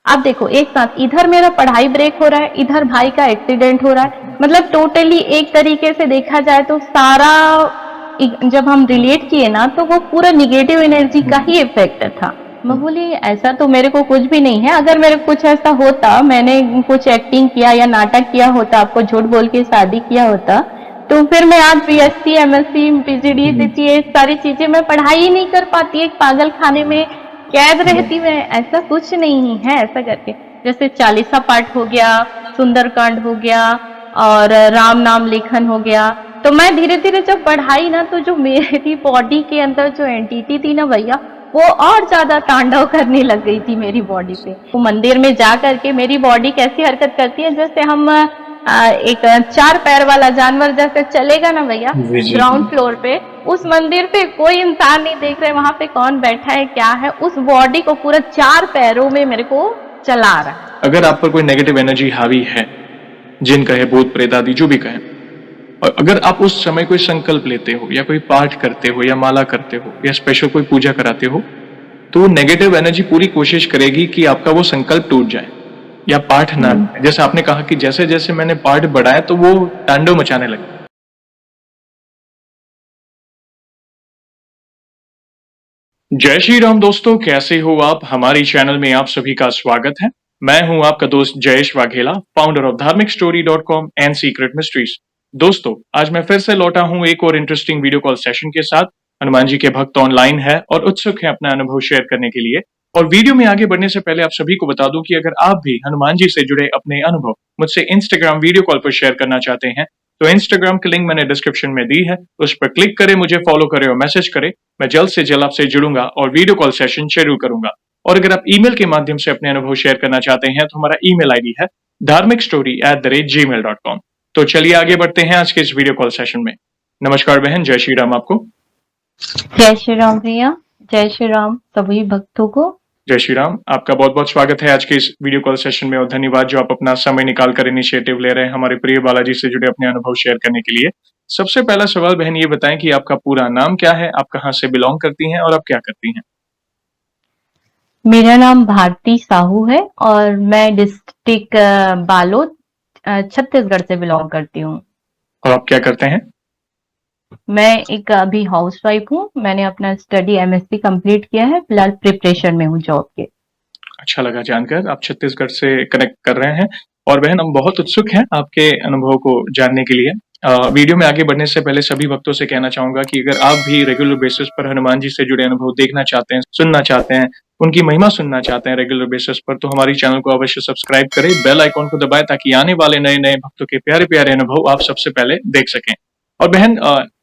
आप देखो एक साथ इधर मेरा पढ़ाई ब्रेक हो रहा है, इधर भाई का एक्सीडेंट हो रहा है, मतलब टोटली एक तरीके से देखा जाए तो सारा जब हम रिलेट किए ना तो वो पूरा निगेटिव एनर्जी का ही इफेक्ट था। मैं बोली ऐसा तो मेरे को कुछ भी नहीं है, अगर मेरे कुछ ऐसा होता, मैंने कुछ एक्टिंग किया या नाटक किया होता, आपको झूठ बोल के शादी किया होता, तो फिर मैं आज बीएससी, एमएससी, पीजीडी, सीसीए सारी चीजें मैं पढ़ाई ही नहीं कर पाती, एक पागल खाने में कैद रहती मैं। ऐसा कुछ नहीं है ऐसा करके। जैसे चालीसा पाठ हो गया, सुंदरकांड हो गया और राम नाम लेखन हो गया, तो मैं धीरे धीरे जब पढ़ाई ना तो जो मेरी बॉडी के अंदर जो एंटिटी थी ना भैया, वो और ज्यादा तांडव करने लग गई थी मेरी बॉडी पे। वो मंदिर में जा करके मेरी बॉडी कैसी हरकत करती है, जैसे हम एक चार पैर वाला जानवर जैसे चलेगा ना भैया ग्राउंड फ्लोर पे, उस मंदिर पे कोई इंसान नहीं देख रहे वहां पे कौन बैठा है क्या है, उस बॉडी को पूरा चार पैरों में मेरे को चला रहा है। अगर आप पर कोई नेगेटिव एनर्जी हावी है, जिन कहे भूत प्रेत आदि जो भी कहे, और अगर आप उस समय कोई संकल्प लेते हो या कोई पाठ करते हो या माला करते हो या स्पेशल कोई पूजा कराते हो, तो नेगेटिव एनर्जी पूरी कोशिश करेगी कि आपका वो संकल्प टूट जाए या पाठ ना। जैसे आपने कहा कि जैसे जैसे मैंने पाठ बढ़ाया तो वो तांडव मचाने लगे। जय श्री राम दोस्तों, कैसे हो आप? हमारी चैनल में आप सभी का स्वागत है। मैं हूं आपका दोस्त जयेश वाघेला, फाउंडर ऑफ धार्मिकस्टोरी.com एंड सीक्रेट मिस्ट्रीज। दोस्तों, आज मैं फिर से लौटा हूं एक और इंटरेस्टिंग वीडियो कॉल सेशन के साथ। हनुमान जी के भक्त ऑनलाइन है और उत्सुक है अपना अनुभव शेयर करने के लिए। और वीडियो में आगे बढ़ने से पहले आप सभी को बता दूं कि अगर आप भी हनुमान जी से जुड़े अपने अनुभव मुझसे इंस्टाग्राम वीडियो कॉल पर शेयर करना चाहते हैं, तो इंस्टाग्राम की लिंक मैंने डिस्क्रिप्शन में दी है, उस पर क्लिक करें, मुझे फॉलो करें और मैसेज करें। मैं जल्द से जल्द आपसे जुड़ूंगा और वीडियो कॉल सेशन शेड्यूल करूंगा। और अगर आप ईमेल के माध्यम से अपने अनुभव शेयर करना चाहते हैं तो हमारा ईमेल आईडी है dharmikstory@gmail.com। तो चलिए आगे बढ़ते हैं आज के इस वीडियो कॉल सेशन में। नमस्कार बहन, जय श्री राम आपको। जय श्री राम भैया, जय श्री राम सभी भक्तों को। जय श्री राम, आपका बहुत बहुत स्वागत है आज के इस वीडियो कॉल सेशन में और धन्यवाद जो आप अपना समय निकाल कर इनिशिएटिव ले रहे हैं हमारे प्रिय बालाजी से जुड़े अपने अनुभव शेयर करने के लिए। सबसे पहला सवाल बहन ये बताएं कि आपका पूरा नाम क्या है, आप कहाँ से बिलोंग करती हैं और आप क्या करती हैं? मेरा नाम भारती साहू है और मैं डिस्ट्रिक्ट बालोद छत्तीसगढ़ से बिलोंग करती हूँ। और आप क्या करते हैं? मैं एक अभी हाउसवाइफ हूँ। मैंने अपना स्टडी एमएससी कंप्लीट किया है, फिलहाल प्रिपरेशन में हूँ जॉब के। अच्छा लगा जानकर आप छत्तीसगढ़ से कनेक्ट कर रहे हैं। और बहन, हम बहुत उत्सुक हैं आपके अनुभव को जानने के लिए। वीडियो में आगे बढ़ने से पहले सभी भक्तों से कहना चाहूंगा कि अगर आप भी रेगुलर बेसिस पर हनुमान जी से जुड़े अनुभव देखना चाहते हैं, सुनना चाहते हैं, उनकी महिमा सुनना चाहते हैं रेगुलर बेसिस पर, तो हमारी चैनल को अवश्य सब्सक्राइब करें, बेल आइकॉन को दबाएं ताकि आने वाले नए नए भक्तों के प्यारे प्यारे अनुभव आप सबसे पहले देख सकें। और बहन,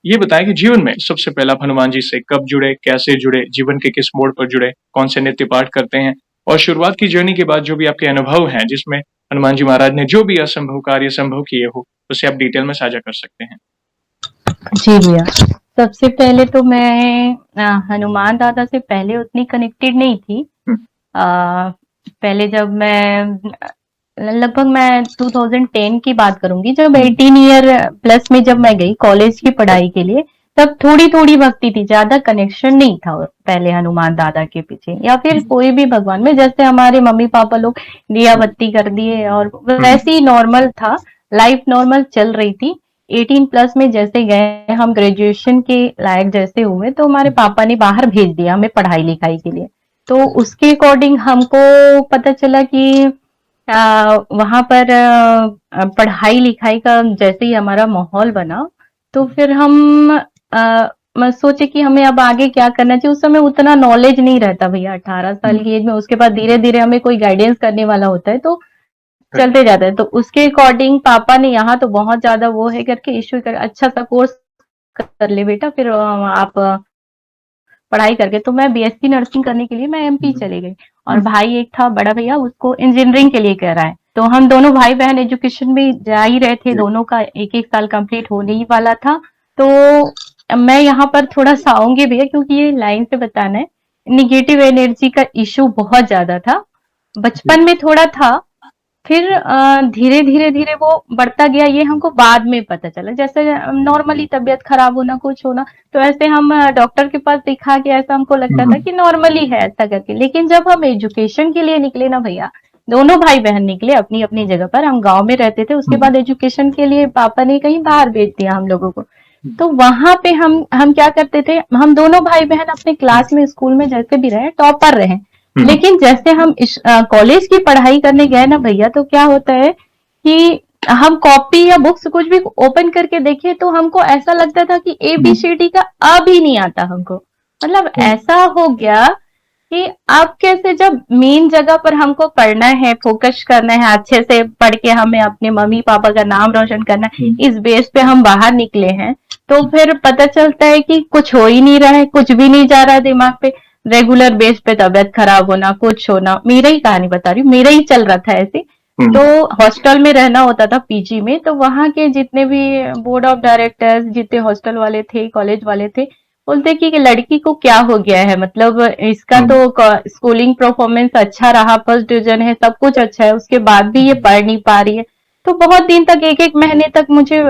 ये बताएं कि जीवन में सबसे पहले आप हनुमान जी से कब जुड़े, कैसे जुड़े, जीवन के किस मोड़ पर जुड़े, कौन से नित्य पाठ करते हैं, और शुरुआत की जर्नी के बाद जो भी आपके अनुभव हैं जिसमें हनुमान जी महाराज ने जो भी असंभव कार्य संभव किए हो, उसे आप डिटेल में साझा कर सकते हैं। जी भैया, सबसे पहले तो मैं हनुमान दादा से पहले उतनी कनेक्टेड नहीं थी। पहले जब मैं लगभग मैं 2010 की बात करूंगी, जब 18 ईयर प्लस में जब मैं गई कॉलेज की पढ़ाई के लिए, तब थोड़ी थोड़ी भक्ति थी, ज्यादा कनेक्शन नहीं था पहले हनुमान दादा के पीछे या फिर कोई भी भगवान में। जैसे हमारे मम्मी पापा लोग दिया बत्ती कर दिए और वैसे ही नॉर्मल था, लाइफ नॉर्मल चल रही थी। 18 प्लस में जैसे गए हम, ग्रेजुएशन के लायक जैसे हुए, तो हमारे पापा ने बाहर भेज दिया हमें पढ़ाई लिखाई के लिए। तो उसके अकॉर्डिंग हमको पता चला कि वहां पर पढ़ाई लिखाई का जैसे ही हमारा माहौल बना, तो फिर हम सोचे कि हमें अब आगे क्या करना चाहिए। उस समय उतना नॉलेज नहीं रहता भैया, 18 साल की एज में। उसके बाद धीरे धीरे हमें कोई गाइडेंस करने वाला होता है तो चलते जाते हैं। तो उसके अकॉर्डिंग पापा ने यहाँ तो बहुत ज्यादा वो है करके इश्यू कर, अच्छा सा कोर्स कर ले बेटा, फिर आप पढ़ाई करके। तो मैं बीएससी नर्सिंग करने के लिए मैं एमपी चली गई और भाई एक था बड़ा भैया, उसको इंजीनियरिंग के लिए कह रहा है। तो हम दोनों भाई बहन एजुकेशन में जा ही रहे थे, दोनों का एक एक साल कंप्लीट होने ही वाला था। तो मैं यहाँ पर थोड़ा सा आऊंगी भैया, क्योंकि ये लाइन से बताना है। निगेटिव एनर्जी का इशू बहुत ज्यादा था, बचपन में थोड़ा था, फिर धीरे धीरे धीरे वो बढ़ता गया, ये हमको बाद में पता चला। जैसे नॉर्मली तबीयत खराब होना, कुछ होना, तो ऐसे हम डॉक्टर के पास दिखा के ऐसा हमको लगता था कि नॉर्मली है ऐसा करके। लेकिन जब हम एजुकेशन के लिए निकले ना भैया, दोनों भाई बहन निकले अपनी अपनी जगह पर। हम गांव में रहते थे, उसके बाद एजुकेशन के लिए पापा ने कहीं बाहर भेज दिया हम लोगों को। तो वहां पे हम क्या करते थे, हम दोनों भाई बहन अपने क्लास में स्कूल में जैसे भी रहे टॉपर रहे, लेकिन जैसे हम कॉलेज की पढ़ाई करने गए ना भैया, तो क्या होता है कि हम कॉपी या बुक्स कुछ भी ओपन करके देखे तो हमको ऐसा लगता था कि ABCD का अ भी नहीं आता हमको। मतलब ऐसा हो गया कि अब कैसे, जब मेन जगह पर हमको पढ़ना है, फोकस करना है, अच्छे से पढ़ के हमें अपने मम्मी पापा का नाम रोशन करना है, इस बेस पे हम बाहर निकले हैं, तो फिर पता चलता है कि कुछ हो ही नहीं रहा है, कुछ भी नहीं जा रहा है दिमाग पे। रेगुलर बेस पे तबीयत खराब होना, कुछ होना, मेरा ही कहानी बता रही हूँ, मेरा ही चल रहा था ऐसे। तो हॉस्टल में रहना होता था, PG में, तो वहां के जितने भी बोर्ड ऑफ डायरेक्टर्स, जितने हॉस्टल वाले थे, कॉलेज वाले थे, बोलते कि लड़की को क्या हो गया है, मतलब इसका तो स्कूलिंग परफॉर्मेंस अच्छा रहा, फर्स्ट डिवीजन है, सब कुछ अच्छा है, उसके बाद भी ये पढ़ नहीं पा रही है। तो बहुत दिन तक, एक एक महीने तक मुझे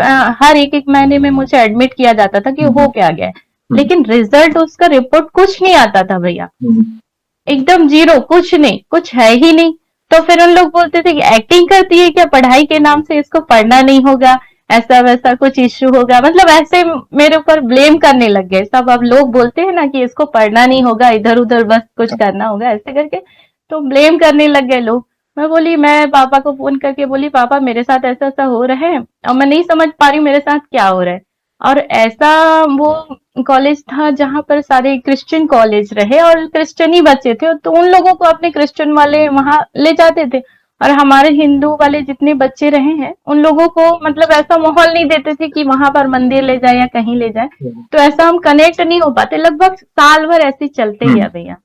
हर एक एक महीने में मुझे एडमिट किया जाता था कि हो क्या गया है, लेकिन रिजल्ट उसका रिपोर्ट कुछ नहीं आता था भैया, एकदम जीरो, कुछ नहीं, कुछ है ही नहीं। तो फिर उन लोग बोलते थे कि एक्टिंग करती है क्या, पढ़ाई के नाम से इसको पढ़ना नहीं होगा, ऐसा वैसा कुछ इश्यू होगा, मतलब ऐसे मेरे ऊपर ब्लेम करने लग गए सब। अब लोग बोलते हैं ना कि इसको पढ़ना नहीं होगा, इधर उधर बस कुछ करना होगा, ऐसे करके तो ब्लेम करने लग गए लोग। मैं बोली, मैं पापा को फोन करके बोली, पापा मेरे साथ ऐसा ऐसा हो रहा है और मैं नहीं समझ पा रही हूँ मेरे साथ क्या हो रहा है। और ऐसा, वो कॉलेज था जहां पर सारे क्रिश्चियन कॉलेज रहे और क्रिश्चियन ही बच्चे थे, तो उन लोगों को अपने क्रिश्चियन वाले वहां ले जाते थे, और हमारे हिंदू वाले जितने बच्चे रहे हैं उन लोगों को मतलब ऐसा माहौल नहीं देते थे कि वहां पर मंदिर ले जाए या कहीं ले जाए। तो ऐसा हम कनेक्ट नहीं हो पाते, लगभग साल भर ऐसे चलते गया भैया।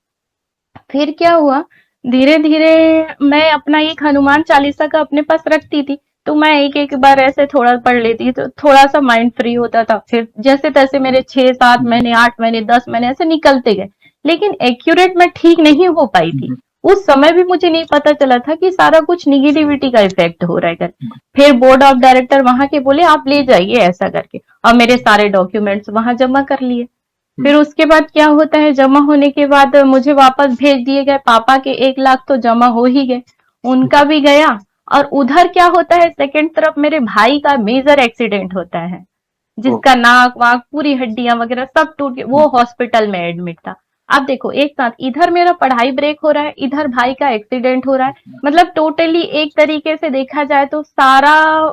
फिर क्या हुआ, धीरे धीरे मैं अपना एक हनुमान चालीसा का अपने पास रखती थी, तो मैं एक एक बार ऐसे थोड़ा पढ़ लेती, तो थोड़ा सा माइंड फ्री होता था। फिर जैसे तैसे मेरे 6 7 महीने, 8 महीने, 10 महीने ऐसे निकलते गए, लेकिन एक्यूरेट मैं ठीक नहीं हो पाई थी। उस समय भी मुझे नहीं पता चला था कि सारा कुछ निगेटिविटी का इफेक्ट हो रहा है करके। फिर बोर्ड ऑफ डायरेक्टर वहां के बोले आप ले जाइए ऐसा करके, और मेरे सारे डॉक्यूमेंट्स वहां जमा कर लिए। फिर उसके बाद क्या होता है, जमा होने के बाद मुझे वापस भेज दिए गए, पापा के 1 लाख तो जमा हो ही गए, उनका भी गया। और उधर क्या होता है, सेकंड तरफ मेरे भाई का मेजर एक्सीडेंट होता है, जिसका नाक वाक पूरी हड्डियां वगैरह सब टूट के वो हॉस्पिटल में एडमिट था। आप देखो, एक साथ इधर मेरा पढ़ाई ब्रेक हो रहा है, इधर भाई का एक्सीडेंट हो रहा है, मतलब टोटली एक तरीके से देखा जाए तो सारा,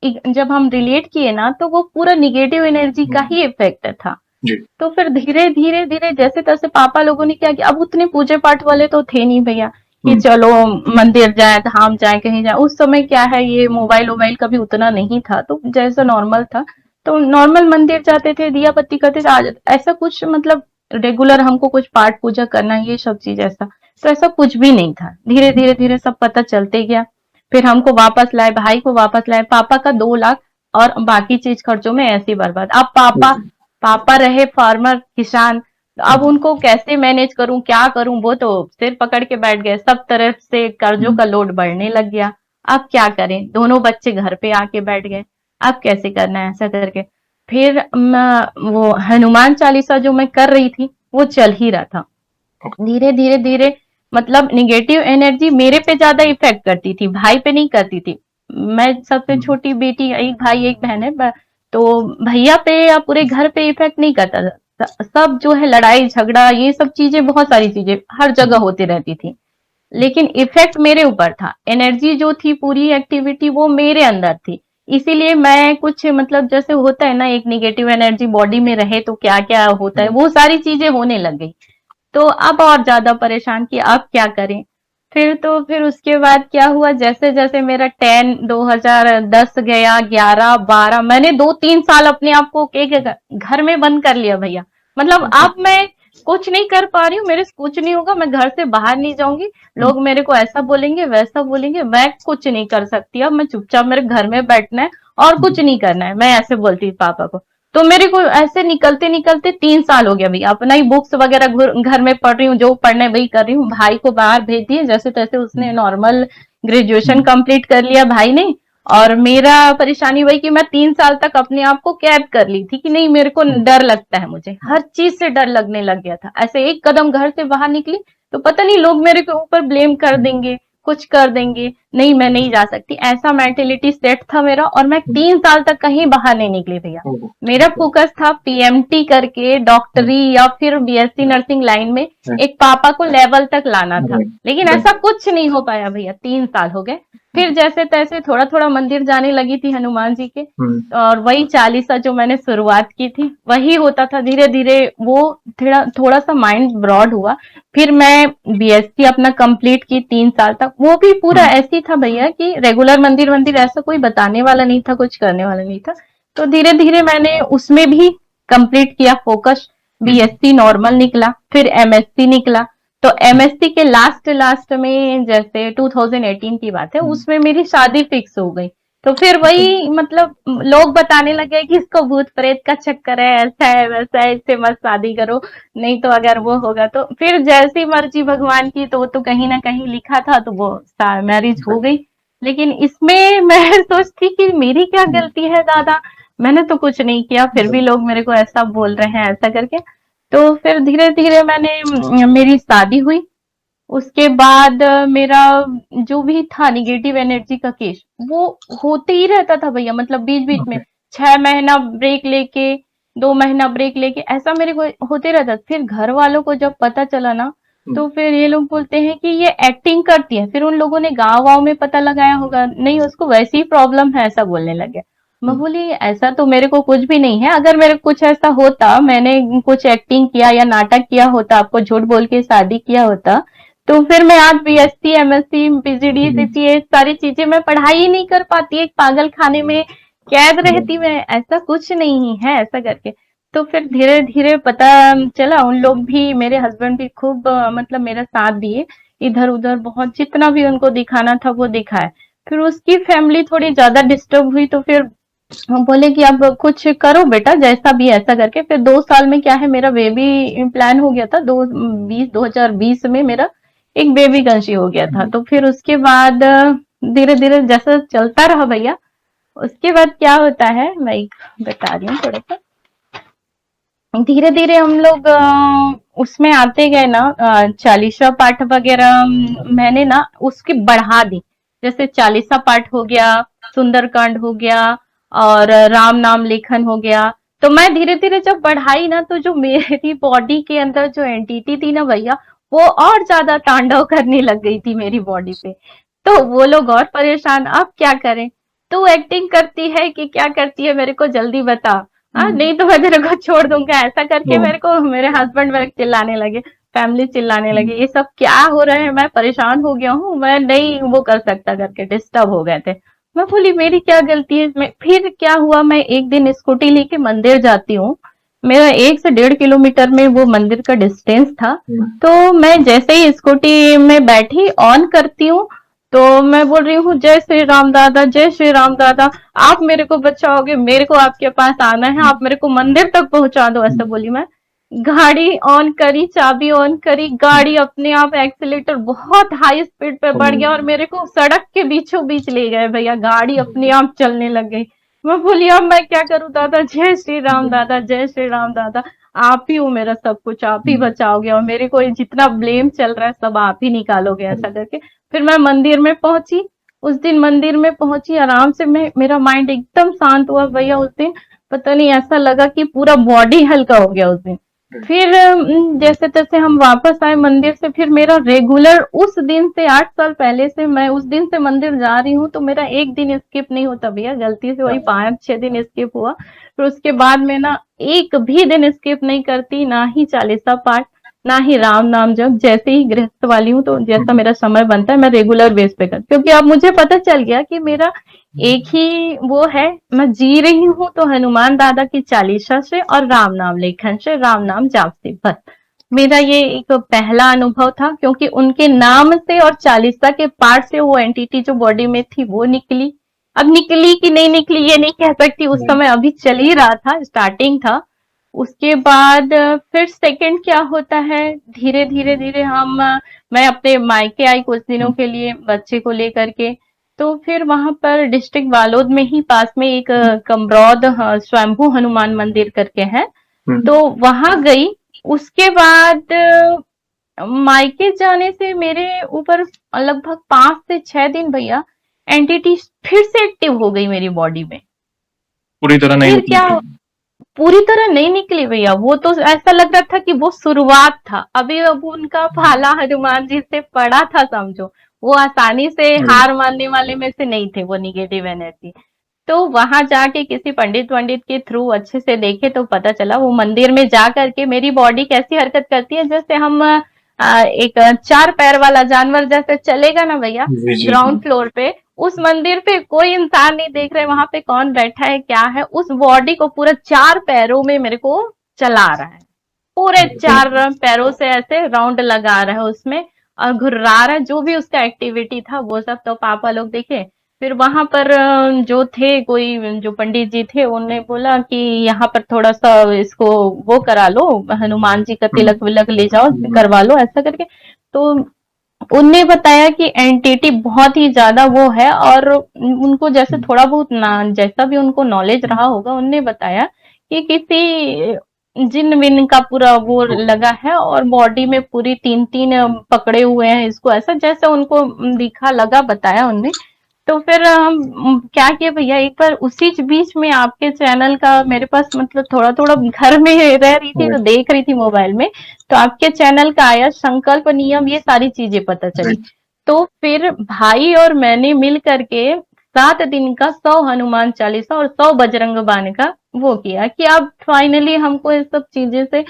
जब हम रिलेट किए ना तो वो पूरा निगेटिव एनर्जी का ही इफेक्ट था। जी। तो फिर धीरे धीरे धीरे जैसे तैसे पापा लोगों ने क्या किया, अब उतने पूजे पाठ वाले तो थे नहीं भैया कि चलो मंदिर जाए, धाम जाए, कहीं जाए। उस समय क्या है, ये मोबाइल वोबाइल कभी उतना नहीं था, तो जैसा नॉर्मल था तो नॉर्मल मंदिर जाते थे, दिया बत्ती करते थे। आज ऐसा कुछ मतलब रेगुलर हमको कुछ पाठ पूजा करना, ये सब चीज ऐसा तो ऐसा कुछ भी नहीं था। धीरे धीरे धीरे सब पता चलते गया। फिर हमको वापस लाए, भाई को वापस लाए, पापा का 2 लाख और बाकी चीज खर्चों में ऐसी बर्बाद। अब पापा पापा रहे फार्मर, किसान, तो अब उनको कैसे मैनेज करूं, क्या करूं, वो तो सिर पकड़ के बैठ गए, सब तरफ से कर्जों का लोड बढ़ने लग गया। अब क्या करें, दोनों बच्चे घर पे आके बैठ गए, अब कैसे करना है, ऐसा करके फिर वो हनुमान चालीसा जो मैं कर रही थी वो चल ही रहा था। धीरे धीरे धीरे मतलब निगेटिव एनर्जी मेरे पे ज्यादा इफेक्ट करती थी, भाई पे नहीं करती थी। मैं सबसे छोटी बेटी, एक भाई एक बहन है, तो भैया पे या पूरे घर पे इफेक्ट नहीं करता था। सब जो है लड़ाई झगड़ा ये सब चीजें, बहुत सारी चीजें हर जगह होती रहती थी, लेकिन इफेक्ट मेरे ऊपर था। एनर्जी जो थी, पूरी एक्टिविटी वो मेरे अंदर थी। इसीलिए मैं कुछ मतलब जैसे होता है ना, एक निगेटिव एनर्जी बॉडी में रहे तो क्या क्या होता है, वो सारी चीजें होने लग गई। तो अब और ज्यादा परेशान कि अब क्या करें। फिर उसके बाद क्या हुआ, जैसे जैसे मेरा 2010 गया, 11 12, मैंने 2 3 साल अपने आप को एक घर में बंद कर लिया भैया। मतलब अब मैं कुछ नहीं कर पा रही हूँ, मेरे से कुछ नहीं होगा, मैं घर से बाहर नहीं जाऊंगी, लोग मेरे को ऐसा बोलेंगे वैसा बोलेंगे, मैं कुछ नहीं कर सकती, अब मैं चुपचाप मेरे घर में बैठना है और कुछ नहीं करना है, मैं ऐसे बोलती पापा को। तो मेरे को ऐसे निकलते निकलते 3 साल हो गया भैया, अपना ही बुक्स वगैरह घर में पढ़ रही हूँ, जो पढ़ने वही कर रही हूँ। भाई को बाहर भेज दिए जैसे तैसे, उसने नॉर्मल ग्रेजुएशन कंप्लीट कर लिया भाई ने। और मेरा परेशानी वही कि मैं 3 साल तक अपने आप को कैद कर ली थी कि नहीं, मेरे को डर लगता है, मुझे हर चीज से डर लगने लग गया था। ऐसे एक कदम घर से बाहर निकली तो पता नहीं लोग मेरे के ऊपर ब्लेम कर देंगे, कुछ कर देंगे, नहीं मैं नहीं जा सकती, ऐसा मेंटेलिटी सेट था मेरा। और मैं 3 साल तक कहीं बाहर नहीं निकली भैया। ओहो! मेरा फोकस था पीएमटी करके हुँ, डॉक्टरी या फिर बीएससी नर्सिंग लाइन में हुँ, एक पापा को लेवल तक लाना था। राइट, लेकिन राइट, ऐसा कुछ नहीं हो पाया भैया, 3 साल हो गए। फिर जैसे तैसे थोड़ा थोड़ा मंदिर जाने लगी थी हनुमान जी के, हुँ, और वही चालीसा जो मैंने शुरुआत की थी वही होता था। धीरे धीरे वो थोड़ा थोड़ा सा माइंड ब्रॉड हुआ। फिर मैं बीएससी अपना कंप्लीट की 3 साल तक, वो भी पूरा हुँ, ऐसी था भैया कि रेगुलर मंदिर मंदिर ऐसा कोई बताने वाला नहीं था, कुछ करने वाला नहीं था। तो धीरे धीरे मैंने उसमें भी कंप्लीट किया फोकस। हुँ, बीएससी नॉर्मल निकला, फिर एमएससी निकला। तो हुँ, एमएससी के लास्ट लास्ट में जैसे 2018 की बात है, हुँ, उसमें मेरी शादी फिक्स हो गई। तो फिर ओके, वही मतलब लोग बताने लगे कि इसको भूत प्रेत का चक्कर है, ऐसा है वैसा है, इससे मत शादी करो, नहीं तो अगर वो होगा तो। फिर जैसी मर्जी भगवान की, तो वो तो कहीं ना कहीं लिखा था, तो वो मैरिज हो राइट, गई। लेकिन इसमें मैं सोचती कि मेरी क्या हुँ, गलती है दादा, मैंने तो कुछ नहीं किया, फिर भी राइट, लोग मेरे को ऐसा बोल रहे हैं ऐसा करके। तो फिर धीरे धीरे मैंने मेरी शादी हुई। उसके बाद मेरा जो भी था निगेटिव एनर्जी का केस, वो होते ही रहता था भैया। मतलब बीच बीच में ओके, 6 महीना ब्रेक लेके, 2 महीना ब्रेक लेके, ऐसा मेरे को होते रहता। फिर घर वालों को जब पता चला ना, हुँ, तो फिर ये लोग बोलते हैं कि ये एक्टिंग करती है। फिर उन लोगों ने गाँव वाँव में पता लगाया होगा, नहीं उसको वैसी ही प्रॉब्लम है, ऐसा बोलने लगे। मैं हुँ, बोली ऐसा तो मेरे को कुछ भी नहीं है। अगर मेरे कुछ ऐसा होता, मैंने कुछ एक्टिंग किया या नाटक किया होता, आपको झूठ बोल के शादी किया होता, तो फिर मैं आज बीएससी एमएससी पीजीडी हुँ, सीसीए सारी चीजें मैं पढ़ाई ही नहीं कर पाती, एक पागल खाने में कैद रहती राइट, मैं। ऐसा कुछ नहीं है ऐसा करके। तो फिर धीरे धीरे पता चला। उन लोग भी, मेरे हस्बैंड भी खूब मतलब मेरा साथ दिए, इधर उधर बहुत जितना भी उनको दिखाना था वो दिखाए। फिर उसकी फैमिली थोड़ी ज्यादा डिस्टर्ब हुई, तो फिर हम बोले कि अब कुछ करो बेटा जैसा भी है, ऐसा करके फिर 2 साल में क्या है, मेरा बेबी प्लान हो गया था। 2020 में मेरा एक बेबी कंसीव हो गया था। हुँ, तो फिर उसके बाद धीरे धीरे जैसा चलता रहा भैया। उसके बाद क्या होता है, मैं एक बता रही हूँ थोड़ा सा। धीरे धीरे हम लोग उसमें आते गए ना, चालीसा पाठ वगैरह मैंने ना उसकी बढ़ा दी। जैसे चालीसा पाठ हो गया, सुंदरकांड हो गया, और राम नाम लेखन हो गया। तो मैं धीरे धीरे जब बढ़ाई ना, तो जो मेरी बॉडी के अंदर जो एंटिटी थी ना भैया, वो और ज्यादा तांडव करने लग गई थी मेरी बॉडी पे। तो वो लोग और परेशान, अब क्या करें, तू एक्टिंग करती है कि क्या करती है, मेरे को जल्दी बता। हाँ, हुँ, नहीं तो मैं तेरे को छोड़ दूंगा, ऐसा करके ओह! मेरे को मेरे हस्बैंड मेरे चिल्लाने लगे, फैमिली चिल्लाने हुँ, लगे, ये सब क्या हो रहा है, मैं परेशान हो गया हूँ, मैं नहीं वो कर सकता करके डिस्टर्ब हो गए थे। मैं बोली मेरी क्या गलती है इसमें। फिर क्या हुआ, मैं एक दिन स्कूटी लेके मंदिर जाती हूँ। मेरा 1 से 1.5 किलोमीटर में वो मंदिर का डिस्टेंस था। हुँ, तो मैं जैसे ही स्कूटी में बैठी ऑन करती हूँ, तो मैं बोल रही हूँ जय श्री राम दादा, जय श्री राम दादा, आप मेरे को बचाओगे, मेरे को आपके पास आना है, हुँ, आप मेरे को मंदिर तक पहुंचा दो, हुँ, ऐसा बोली मैं। गाड़ी ऑन करी, चाबी ऑन करी, हुँ, गाड़ी अपने आप एक्सीलेटर बहुत हाई स्पीड पे बढ़ ओह! गया और मेरे को सड़क के बीचों बीच ले गए भैया। गाड़ी अपने ओके, आप चलने लग गई। मैं बोली अब मैं क्या करूं दादा, जय श्री राम राइट, दादा, जय श्री राम दादा, आप ही हो मेरा सब कुछ, आप ही हुँ, बचाओगे, और मेरे को जितना ब्लेम चल रहा है सब आप ही निकालोगे, ऐसा राइट, करके। फिर मैं मंदिर में पहुंची। उस दिन मंदिर में पहुंची आराम से, मैं मेरा माइंड एकदम शांत हुआ भैया उस दिन। पता नहीं ऐसा लगा कि पूरा बॉडी हल्का हो गया उस दिन। राइट, फिर जैसे तैसे हम वापस आए मंदिर से। फिर मेरा रेगुलर उस दिन से 8 साल पहले से मैं उस दिन से मंदिर जा रही हूँ, तो मेरा एक दिन स्किप नहीं होता भैया। गलती से वही हाँ, 5-6 दिन स्किप हुआ। फिर उसके बाद में ना एक भी दिन स्किप नहीं करती, ना ही चालीसा पाठ, ना ही राम नाम जप। जैसे ही गृहस्थ वाली हूँ, तो जैसा हुँ, मेरा समय बनता है मैं रेगुलर बेस पे कर, क्योंकि अब मुझे पता चल गया कि मेरा एक ही वो है, मैं जी रही हूँ तो हनुमान दादा की चालीसा से और राम नाम लेखन से, राम नाम जाप से, बस। मेरा ये एक पहला अनुभव था, क्योंकि उनके नाम से और चालीसा के पाठ से वो एंटिटी जो बॉडी में थी वो निकली। अब निकली कि नहीं निकली ये नहीं कह सकती, उस राइट, समय अभी चल ही रहा था, स्टार्टिंग था। उसके बाद फिर सेकंड क्या होता है, धीरे धीरे धीरे मैं अपने मायके आई कुछ दिनों हुँ, के लिए बच्चे को लेकर के। तो फिर वहां पर डिस्ट्रिक्ट बालोद में ही पास में एक कमरौद स्वयंभू हनुमान मंदिर करके है, हुँ, तो वहां गई। उसके बाद मायके जाने से मेरे ऊपर लगभग 5 से 6 दिन भैया एंटिटी फिर से एक्टिव हो गई मेरी बॉडी में। पूरी तरह नहीं फिर निकली क्या, थी। पूरी तरह नहीं निकली भैया, वो तो ऐसा लग रहा था कि वो शुरुआत था, अभी अब उनका भाला हनुमान जी से पड़ा था समझो। वो आसानी से अरे! हार मानने वाले में से नहीं थे वो निगेटिव एनर्जी। तो वहां जाके किसी पंडित वंडित के थ्रू अच्छे से देखे तो पता चला, वो मंदिर में जा करके मेरी बॉडी कैसी हरकत करती है, जैसे हम एक 4 पैर वाला जानवर जैसे चलेगा ना भैया जी, जी, जी। ग्राउंड फ्लोर पे, उस मंदिर पे कोई इंसान नहीं देख रहे वहां पे कौन बैठा है क्या है, उस बॉडी को पूरा 4 पैरों में मेरे को चला रहा है, पूरे बिल्कुल। 4 पैरों से ऐसे राउंड लगा रहा है उसमें और घुर्रा रहा है, जो भी उसका एक्टिविटी था वो सब तो पापा लोग देखे। फिर वहां पर जो थे कोई जो पंडित जी थे उन्होंने बोला कि यहाँ पर थोड़ा सा इसको वो करा लो, हनुमान जी का हुँ, तिलक विलक ले जाओ हुँ, करवा लो ऐसा करके। तो उनने बताया कि एंटिटी बहुत ही ज्यादा वो है, और उनको जैसे हुँ, थोड़ा बहुत ना जैसा भी उनको नॉलेज हुँ, रहा होगा उनने बताया कि किसी जिन विन का पूरा वो लगा है और बॉडी में पूरी 3-3 पकड़े हुए हैं इसको, ऐसा जैसा उनको दिखा लगा बताया उनने। तो फिर हम क्या किए भैया, एक बार उसी बीच में आपके चैनल का मेरे पास मतलब थोड़ा थोड़ा घर में रह रही थी तो राइट, देख रही थी मोबाइल में, तो आपके चैनल का आया संकल्प नियम, ये सारी चीजें पता चली। राइट। तो फिर भाई और मैंने मिल करके 7 दिन का 100 हनुमान 40 और 100 बजरंग बाण का वो किया कि अब फाइनली हमको इस सब चीजें से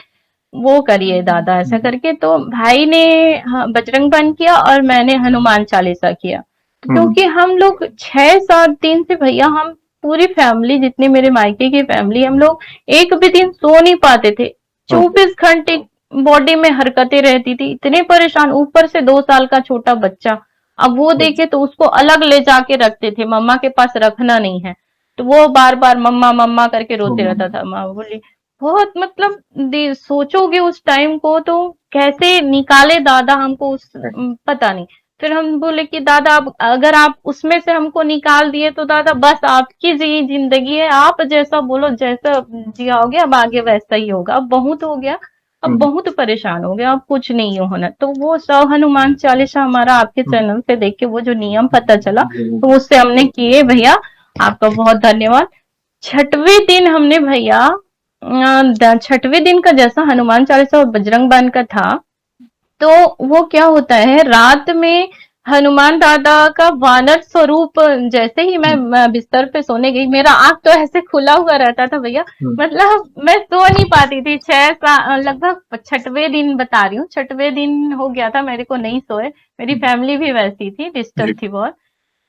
वो करिए दादा ऐसा हुँ, करके। तो भाई ने हाँ, बजरंग बाण किया और मैंने हनुमान 40 किया। हुँ, क्योंकि हम लोग 6-7 दिन से भैया, हम पूरी फैमिली जितने मेरे मायके की फैमिली, हम लोग एक भी दिन सो नहीं पाते थे, ओके, 24 घंटे बॉडी में हरकतें रहती थी, इतने परेशान, ऊपर से 2 साल का छोटा बच्चा। अब वो राइट, देखे तो उसको अलग ले जाके रखते थे, मम्मा के पास रखना नहीं है, तो वो बार बार मम्मा मम्मा करके रोते हुँ, रहता था। माँ बोली बहुत मतलब सोचोगे उस टाइम को तो कैसे निकाले दादा हमको उस राइट, पता नहीं। फिर हम बोले कि दादा अब अगर आप उसमें से हमको निकाल दिए तो दादा बस आपकी जी जिंदगी है, आप जैसा बोलो जैसा जिया हो गया, अब आगे वैसा ही होगा, अब बहुत हो गया, अब हुँ, बहुत परेशान हो गया, अब कुछ नहीं होना। तो वो 100 हनुमान 40 हमारा आपके हुँ, चैनल पे देख के वो जो नियम पता चला ज़रूर। तो उससे हमने किए भैया। आपका बहुत धन्यवाद। छठवें दिन हमने भैया 6वें दिन का जैसा हनुमान 40 और बजरंग बाण का था, तो वो क्या होता है रात में हनुमान दादा का वानर स्वरूप, जैसे ही हुँ, मैं बिस्तर पे सोने गई मेरा आंख तो ऐसे खुला हुआ रहता था भैया, हुँ, मतलब मैं सो नहीं पाती थी। लगभग 6वें दिन बता रही हूँ, 6वें दिन हो गया था मेरे को नहीं सोए, मेरी हुँ, फैमिली भी वैसी थी, जी, डिस्टर्ब थी बहुत।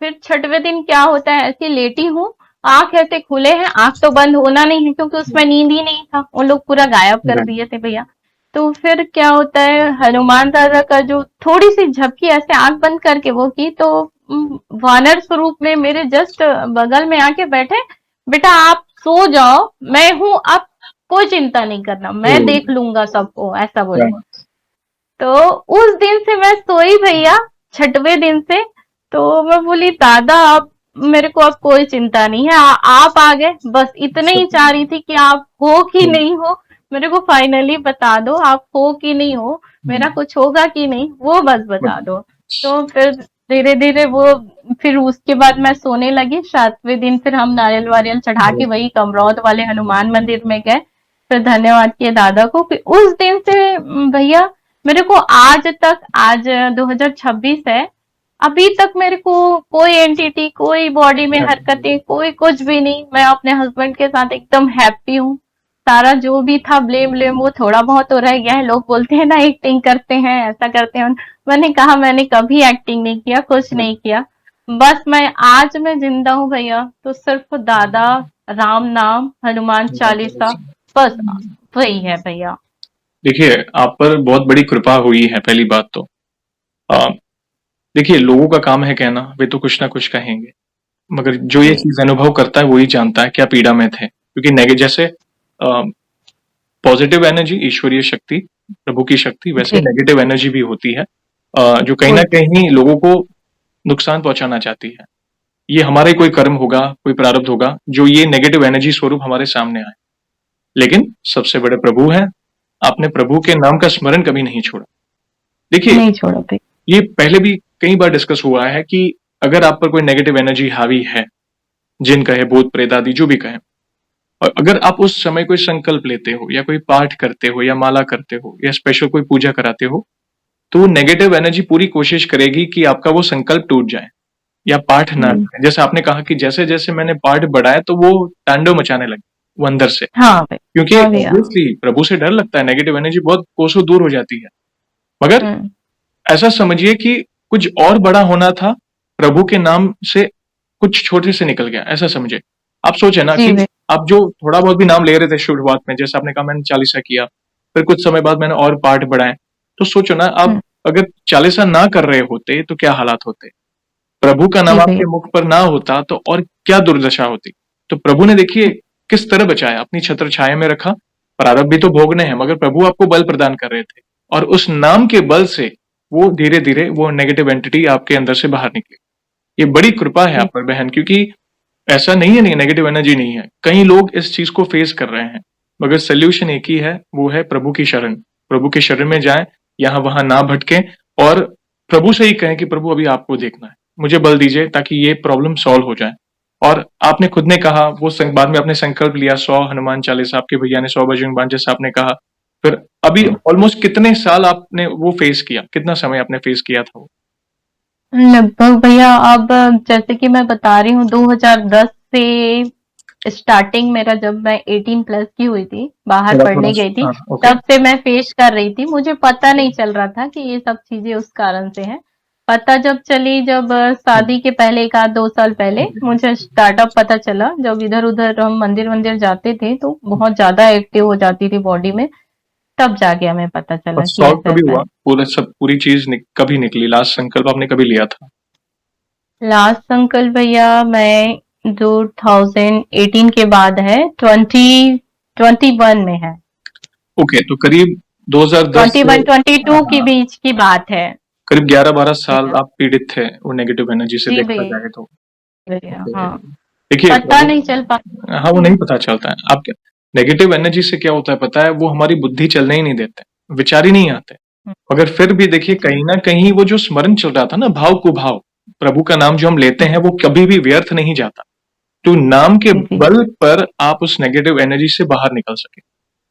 फिर 6वें दिन क्या होता है, ऐसी लेटी हूँ, आंख ऐसे खुले हैं, आंख तो बंद होना नहीं है क्योंकि उसमें नींद ही नहीं था, वो लोग पूरा गायब कर राइट, दिए थे भैया। तो फिर क्या होता है, हनुमान दादा का जो थोड़ी सी झपकी ऐसे आंख बंद करके वो की, तो वानर स्वरूप में मेरे जस्ट बगल में आके बैठे, बेटा आप सो जाओ, मैं हूं, आप कोई चिंता नहीं करना, मैं ओह! देख लूंगा सबको, ऐसा क्या बोले। बात तो उस दिन से मैं सोई भैया, 6वें दिन से। तो मैं बोली दादा आप, मेरे को अब कोई चिंता नहीं है, आप आ गए, बस इतने ही चाह शुक्रिया। रही थी कि आप हो कि हुँ, नहीं हो, मेरे को फाइनली बता दो आप हो कि नहीं हो, हुँ, मेरा कुछ होगा कि नहीं वो बस बट बता दो। तो फिर धीरे धीरे वो, फिर उसके बाद मैं सोने लगी। 7वें दिन फिर हम नारियल वारियल चढ़ा के राइट, वही कमरौद वाले हनुमान मंदिर में गए। फिर धन्यवाद किए दादा को कि उस दिन से भैया मेरे को आज तक, आज 2026 है, अभी तक मेरे को कोई एंटिटी, कोई बॉडी में अच्छा, हरकतें, कोई कुछ भी नहीं, मैं अपने हस्बैंड के साथ एकदम हैप्पी हूँ। सारा जो भी था ब्लेम ब्लेम वो थोड़ा बहुत तो रह गया है, लोग बोलते हैं ना एक्टिंग करते हैं ऐसा करते हैं, मैंने कहा मैंने कभी एक्टिंग नहीं किया, कुछ राइट, नहीं किया, बस मैं जिंदा हूँ भैया तो सिर्फ दादा, राम नाम, हनुमान 40, बस वही है भैया। देखिए, आप पर बहुत बड़ी कृपा हुई है पहली बात तो। अ, देखिए लोगों का काम है कहना, वे तो कुछ ना कुछ कहेंगे। मगर जो ये जी चीज़ अनुभव करता है, वो ही जानता है क्या पीड़ा में थे। क्योंकि जैसे पॉज़िटिव एनर्जी ईश्वरीय शक्ति, प्रभु की शक्ति, वैसे जी नेगेटिव एनर्जी भी होती है जो कहीं न होती है। कहीं लोगों को नुकसान पहुँचाना चाहती है। ये हमारा ही कोई कर्म होगा, कोई प्रारब्ध होगा, जो ये नेगेटिव एनर्जी स्वरूप हमारे सामने आए। लेकिन सबसे बड़े प्रभु हैं, आपने प्रभु के नाम का स्मरण कभी नहीं छोड़ा। देखिए, नहीं छोड़ा भाई। ये पहले भी कई बार डिस्कस हुआ है कि अगर आप पर कोई नेगेटिव एनर्जी हावी है, जिन कहे, भूत प्रेत आदि जो भी कहें, और अगर आप उस समय कोई संकल्प लेते हो या कोई पाठ करते हो या माला करते हो या स्पेशल कोई पूजा कराते हो, तो नेगेटिव एनर्जी पूरी कोशिश करेगी कि आपका वो संकल्प टूट जाए या पाठ ना हम्म, करें। जैसे आपने कहा कि जैसे-जैसे मैंने पाठ बढ़ाया तो वो तांडव मचाने लगे, वो अंदर से। हाँ भाई। क्योंकि हाँ भैया। ऑब्वियसली प्रभु से डर लगता है, नेगेटिव एनर्जी बहुत कोसों दूर हो जाती है। मगर हम्म। ऐसा समझिए कि कुछ और बड़ा होना था, प्रभु के नाम से कुछ छोटे से निकल गया, ऐसा समझे। आप सोचे ना जी कि भाई। आप जो थोड़ा बहुत भी नाम ले रहे थे शुरुआत में, जैसे आपने कहा मैंने चालीसा किया, फिर कुछ समय बाद मैंने और पाठ बढ़ाए, तो सोचो ना आप हम्म। अगर चालीसा ना कर रहे होते तो क्या हालात होते? प्रभु का नाम जी भैया। आपके मुख पर ना होता तो और क्या दुर्दशा होती। तो प्रभु ने देखिए किस तरह बचाया, अपनी छत्र छाया में रखा। प्रारब्ध भी तो भोगने हैं, मगर प्रभु आपको बल प्रदान कर रहे थे, और उस नाम के बल से वो धीरे धीरे वो नेगेटिव एंटिटी आपके अंदर से बाहर निकली। ये बड़ी कृपा है जी। आप पर बहन, क्योंकि ऐसा नहीं है नहीं नेगेटिव एनर्जी नहीं है, कई लोग इस चीज को फेस कर रहे हैं, मगर सोल्यूशन एक ही है, वो है प्रभु की शरण। प्रभु की शरण में जाएं, यहाँ वहां ना भटकें, और प्रभु से ही कहें कि प्रभु अभी आपको देखना है, मुझे बल दीजिए ताकि ये प्रॉब्लम सॉल्व हो जाए। और आपने खुद ने कहा वो बाद में आपने संकल्प लिया 100 हनुमान चालीसा, आपके भैया ने 100 बजरंग बाण, जैसा आपने कहा। फिर अभी हम्म। ऑलमोस्ट कितने साल आपने वो फेस किया, कितना समय आपने फेस किया था वो? लगभग भैया अब जैसे कि मैं बता रही हूँ 2010 से स्टार्टिंग मेरा, जब मैं 18 प्लस की हुई थी, बाहर थोड़ा थोड़ा। पढ़ने गई थी, हाँ, ओके। तब से मैं फेस कर रही थी। मुझे पता नहीं चल रहा था कि ये सब चीजें उस कारण से हैं। पता जब चली, जब शादी के पहले 1 आध 2 साल पहले मुझे स्टार्टअप पता चला। जब इधर उधर हम मंदिर वंदिर जाते थे तो बहुत ज्यादा एक्टिव हो जाती थी बॉडी में, तब जाके हमें पता और चला कि सॉल्व ऐसा कभी ऐसा हुआ, है। पूरा सब पूरी चीज कभी निकली, लास्ट संकल्प आपने कभी लिया था? लास्ट संकल्प भैया मैं 2018 के बाद है, 2021 में है। ओके, तो करीब 2010 से 21-22 के बीच की बात है करीब 11-12 साल भैया। आप पीड़ित थे वो नेगेटिव एनर्जी से, जी देखा भैया। जाए तो। भैया ओके। हाँ। देखिए पता प्रभु, नहीं चल पा। हाँ, वो नहीं पता चलता है आपके। नेगेटिव एनर्जी से क्या होता है पता है, वो हमारी बुद्धि चलने ही नहीं देते, विचार ही नहीं आते। मगर फिर भी देखिए जी। कहीं ना कहीं वो जो स्मरण चल रहा था ना, भाव कुभाव, प्रभु का नाम जो हम लेते हैं वो कभी भी व्यर्थ नहीं जाता। तो नाम के जी जी। बल पर आप उस नेगेटिव एनर्जी से बाहर निकल सके।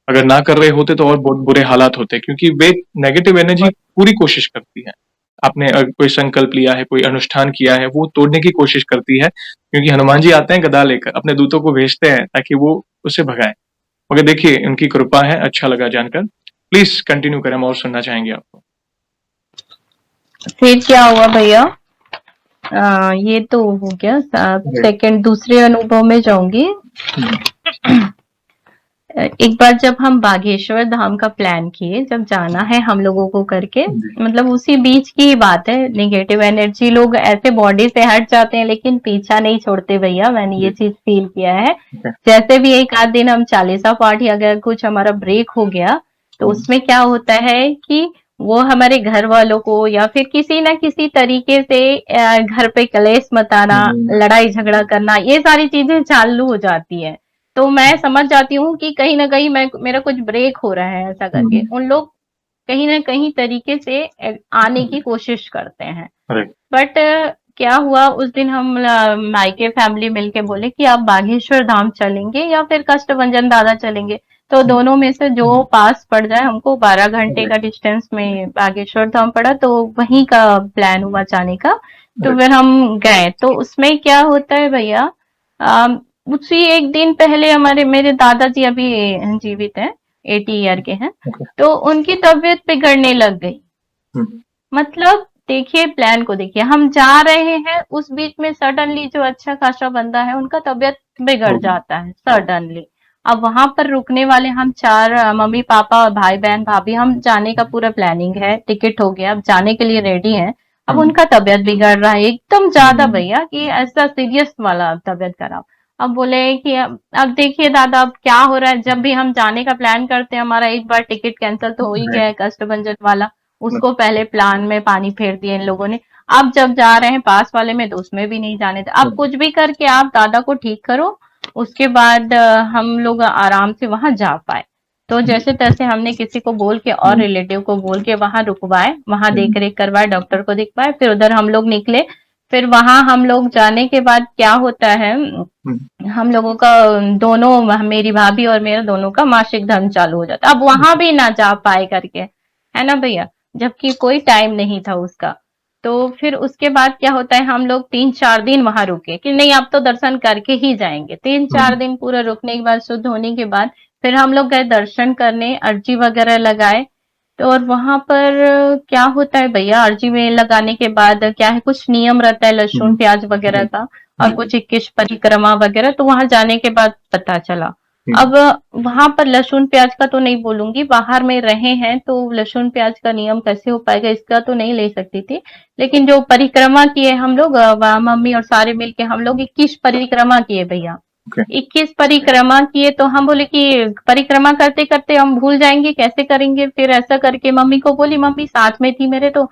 अगर ना कर रहे होते तो और बहुत बुरे हालात होते, क्योंकि वे नेगेटिव एनर्जी पूरी कोशिश करती है। आपने कोई संकल्प लिया है, कोई अनुष्ठान किया है, वो तोड़ने की कोशिश करती है, क्योंकि हनुमान जी आते हैं गदा लेकर, अपने दूतों को भेजते हैं ताकि वो उसे भगाएं। मगर देखिए उनकी कृपा है, अच्छा लगा जानकर। प्लीज कंटिन्यू करें, हम और सुनना चाहेंगे आपको। फिर क्या हुआ भैया? ये तो हो गया। राइट। सेकंड दूसरे अनुभव में जाऊंगी। एक बार जब हम बागेश्वर धाम का प्लान किए, जब जाना है हम लोगों को करके, जी। मतलब उसी बीच की ही बात है। नेगेटिव एनर्जी लोग ऐसे बॉडी से हट जाते हैं लेकिन पीछा नहीं छोड़ते भैया, मैंने ये जी। चीज फील किया है। ओके। जैसे भी एक आध दिन हम चालीसा पाठ या अगर कुछ हमारा ब्रेक हो गया, तो उसमें क्या होता है कि वो हमारे घर वालों को या फिर किसी ना किसी तरीके से घर पे कलेश मचाना, लड़ाई झगड़ा करना, ये सारी चीजें चालू हो जाती है। तो मैं समझ जाती हूँ कि कहीं न कहीं मैं मेरा कुछ ब्रेक हो रहा है ऐसा करके। उन लोग कहीं न कहीं तरीके से आने की कोशिश करते हैं। राइट। बट क्या हुआ उस दिन, हम मायके फैमिली मिलके बोले कि आप बागेश्वर धाम चलेंगे या फिर कष्टभंजन दादा चलेंगे। तो दोनों में से जो पास पड़ जाए, हमको 12 घंटे का राइट। डिस्टेंस में बागेश्वर धाम पड़ा, तो वहीं का प्लान हुआ जाने का। तो राइट। फिर हम गए। तो उसमें क्या होता है भैया, उसी एक दिन पहले हमारे मेरे दादाजी अभी जीवित हैं, 80 ईयर के हैं। ओके। तो उनकी तबीयत बिगड़ने लग गई। मतलब देखिए प्लान को देखिए, हम जा रहे हैं उस बीच में सडनली जो अच्छा खासा बंदा है उनका तबीयत बिगड़ जाता है सडनली। अब वहां पर रुकने वाले हम चार, मम्मी पापा भाई बहन भाभी, हम जाने का पूरा प्लानिंग है, टिकट हो गया, अब जाने के लिए रेडी हैं। अब उनका तबीयत बिगड़ रहा है एकदम ज्यादा भैया, कि ऐसा सीरियस वाला तबीयत खराब। अब बोले कि अब देखिए दादा अब क्या हो रहा है, जब भी हम जाने का प्लान करते हैं हमारा एक बार टिकट कैंसिल तो हो ही गया है कष्टभंजन वाला, उसको पहले प्लान में पानी फेर दिए इन लोगों ने। अब जब जा रहे हैं पास वाले में तो उसमें भी नहीं जाने थे। अब कुछ भी करके आप दादा को ठीक करो, उसके बाद हम लोग आराम से वहां जा पाए। तो जैसे तैसे हमने किसी को बोल के और रिलेटिव को बोल के वहां रुकवाए, वहां देख रेख करवाए, डॉक्टर को दिखवाए, फिर उधर हम लोग निकले। फिर वहां हम लोग जाने के बाद क्या होता है, हम लोगों का दोनों, मेरी भाभी और मेरा दोनों का मासिक धर्म चालू हो जाता। अब वहां भी ना जा पाए करके, है ना भैया, जबकि कोई टाइम नहीं था उसका। तो फिर उसके बाद क्या होता है, हम लोग 3-4 दिन वहां रुके कि नहीं अब तो दर्शन करके ही जाएंगे। 3-4 दिन पूरा रुकने के बाद, शुद्ध होने के बाद, फिर हम लोग गए दर्शन करने, अर्जी वगैरह लगाए। तो और वहां पर क्या होता है भैया, अर्जी में लगाने के बाद क्या है, कुछ नियम रहता है लहसुन प्याज वगैरह का, और कुछ 21 परिक्रमा वगैरह। तो वहां जाने के बाद पता चला। अब वहां पर लहसुन प्याज का तो नहीं बोलूंगी, बाहर में रहे हैं तो लहसुन प्याज का नियम कैसे हो पाएगा इसका तो नहीं ले सकती थी। लेकिन जो परिक्रमा किए हम लोग, मम्मी और सारे मिलके हम लोग 21 परिक्रमा किए भैया। 21 परिक्रमा किए। तो हम बोले कि परिक्रमा करते करते हम भूल जाएंगे, कैसे करेंगे। फिर ऐसा करके मम्मी को बोली, मम्मी साथ में थी मेरे, तो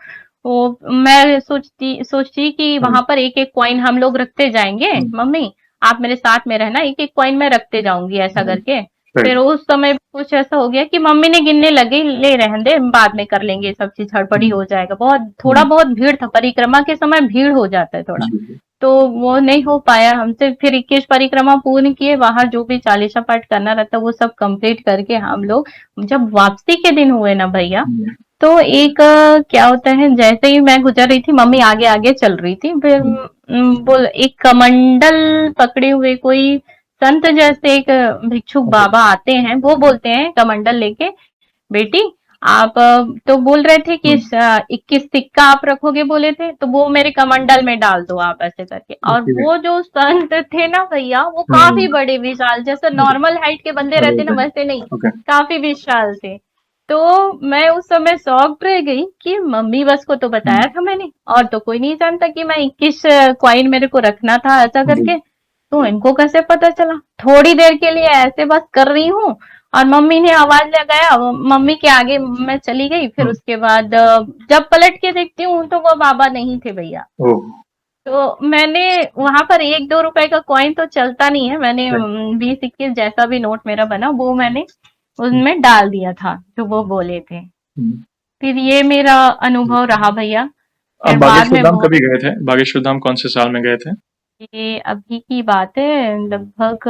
वो मैं सोचती कि वहां पर एक एक कॉइन हम लोग रखते जाएंगे, मम्मी आप मेरे साथ में रहना, एक एक कॉइन मैं रखते जाऊंगी ऐसा करके। फिर उस समय कुछ ऐसा हो गया कि मम्मी ने गिनने लगी, ले रहने दे बाद में कर लेंगे, सब चीज हड़बड़ी हो जाएगा, बहुत थोड़ा बहुत भीड़ था, परिक्रमा के समय भीड़ हो जाता है थोड़ा। तो वो नहीं हो पाया हमसे। फिर 21 परिक्रमा पूर्ण किए, बाहर जो भी चालीसा पाठ करना रहता वो सब कंप्लीट करके हम लोग जब वापसी के दिन हुए ना भैया, तो एक क्या होता है, जैसे ही मैं गुजर रही थी, मम्मी आगे आगे चल रही थी, फिर बोल एक कमंडल पकड़े हुए कोई संत जैसे एक भिक्षुक बाबा आते हैं, वो बोलते हैं कमंडल लेके, बेटी आप तो बोल रहे थे कि 21 सिक्का आप रखोगे बोले थे, तो वो मेरे कमंडल में डाल दो आप ऐसे करके। और वो जो संत थे ना भैया, वो काफी बड़े विशाल, जैसे नॉर्मल हाइट के बंदे रहते ना वैसे नहीं, काफी विशाल थे। तो मैं उस समय शॉक्ड रह गई कि मम्मी बस को तो बताया था मैंने, और तो कोई नहीं जानता कि मैं 21 कॉइन मेरे को रखना था ऐसा करके। तो इनको कैसे पता चला। थोड़ी देर के लिए ऐसे बस कर रही हूँ, और मम्मी ने आवाज लगाया, मम्मी के आगे मैं चली गई। फिर उसके बाद जब पलट के देखती हूँ तो वो बाबा नहीं थे भैया। तो मैंने वहां पर 1-2 रुपए का कॉइन तो चलता नहीं है, मैंने 20-21 जैसा भी नोट मेरा बना वो मैंने उनमें डाल दिया था जो वो बोले थे। फिर ये मेरा अनुभव रहा भैया। आप फिर बाद बागेश्वर में धाम बहुत, कभी गए थे? बागेश्वर धाम कौन से साल में गए थे? ये अभी की बात है, लगभग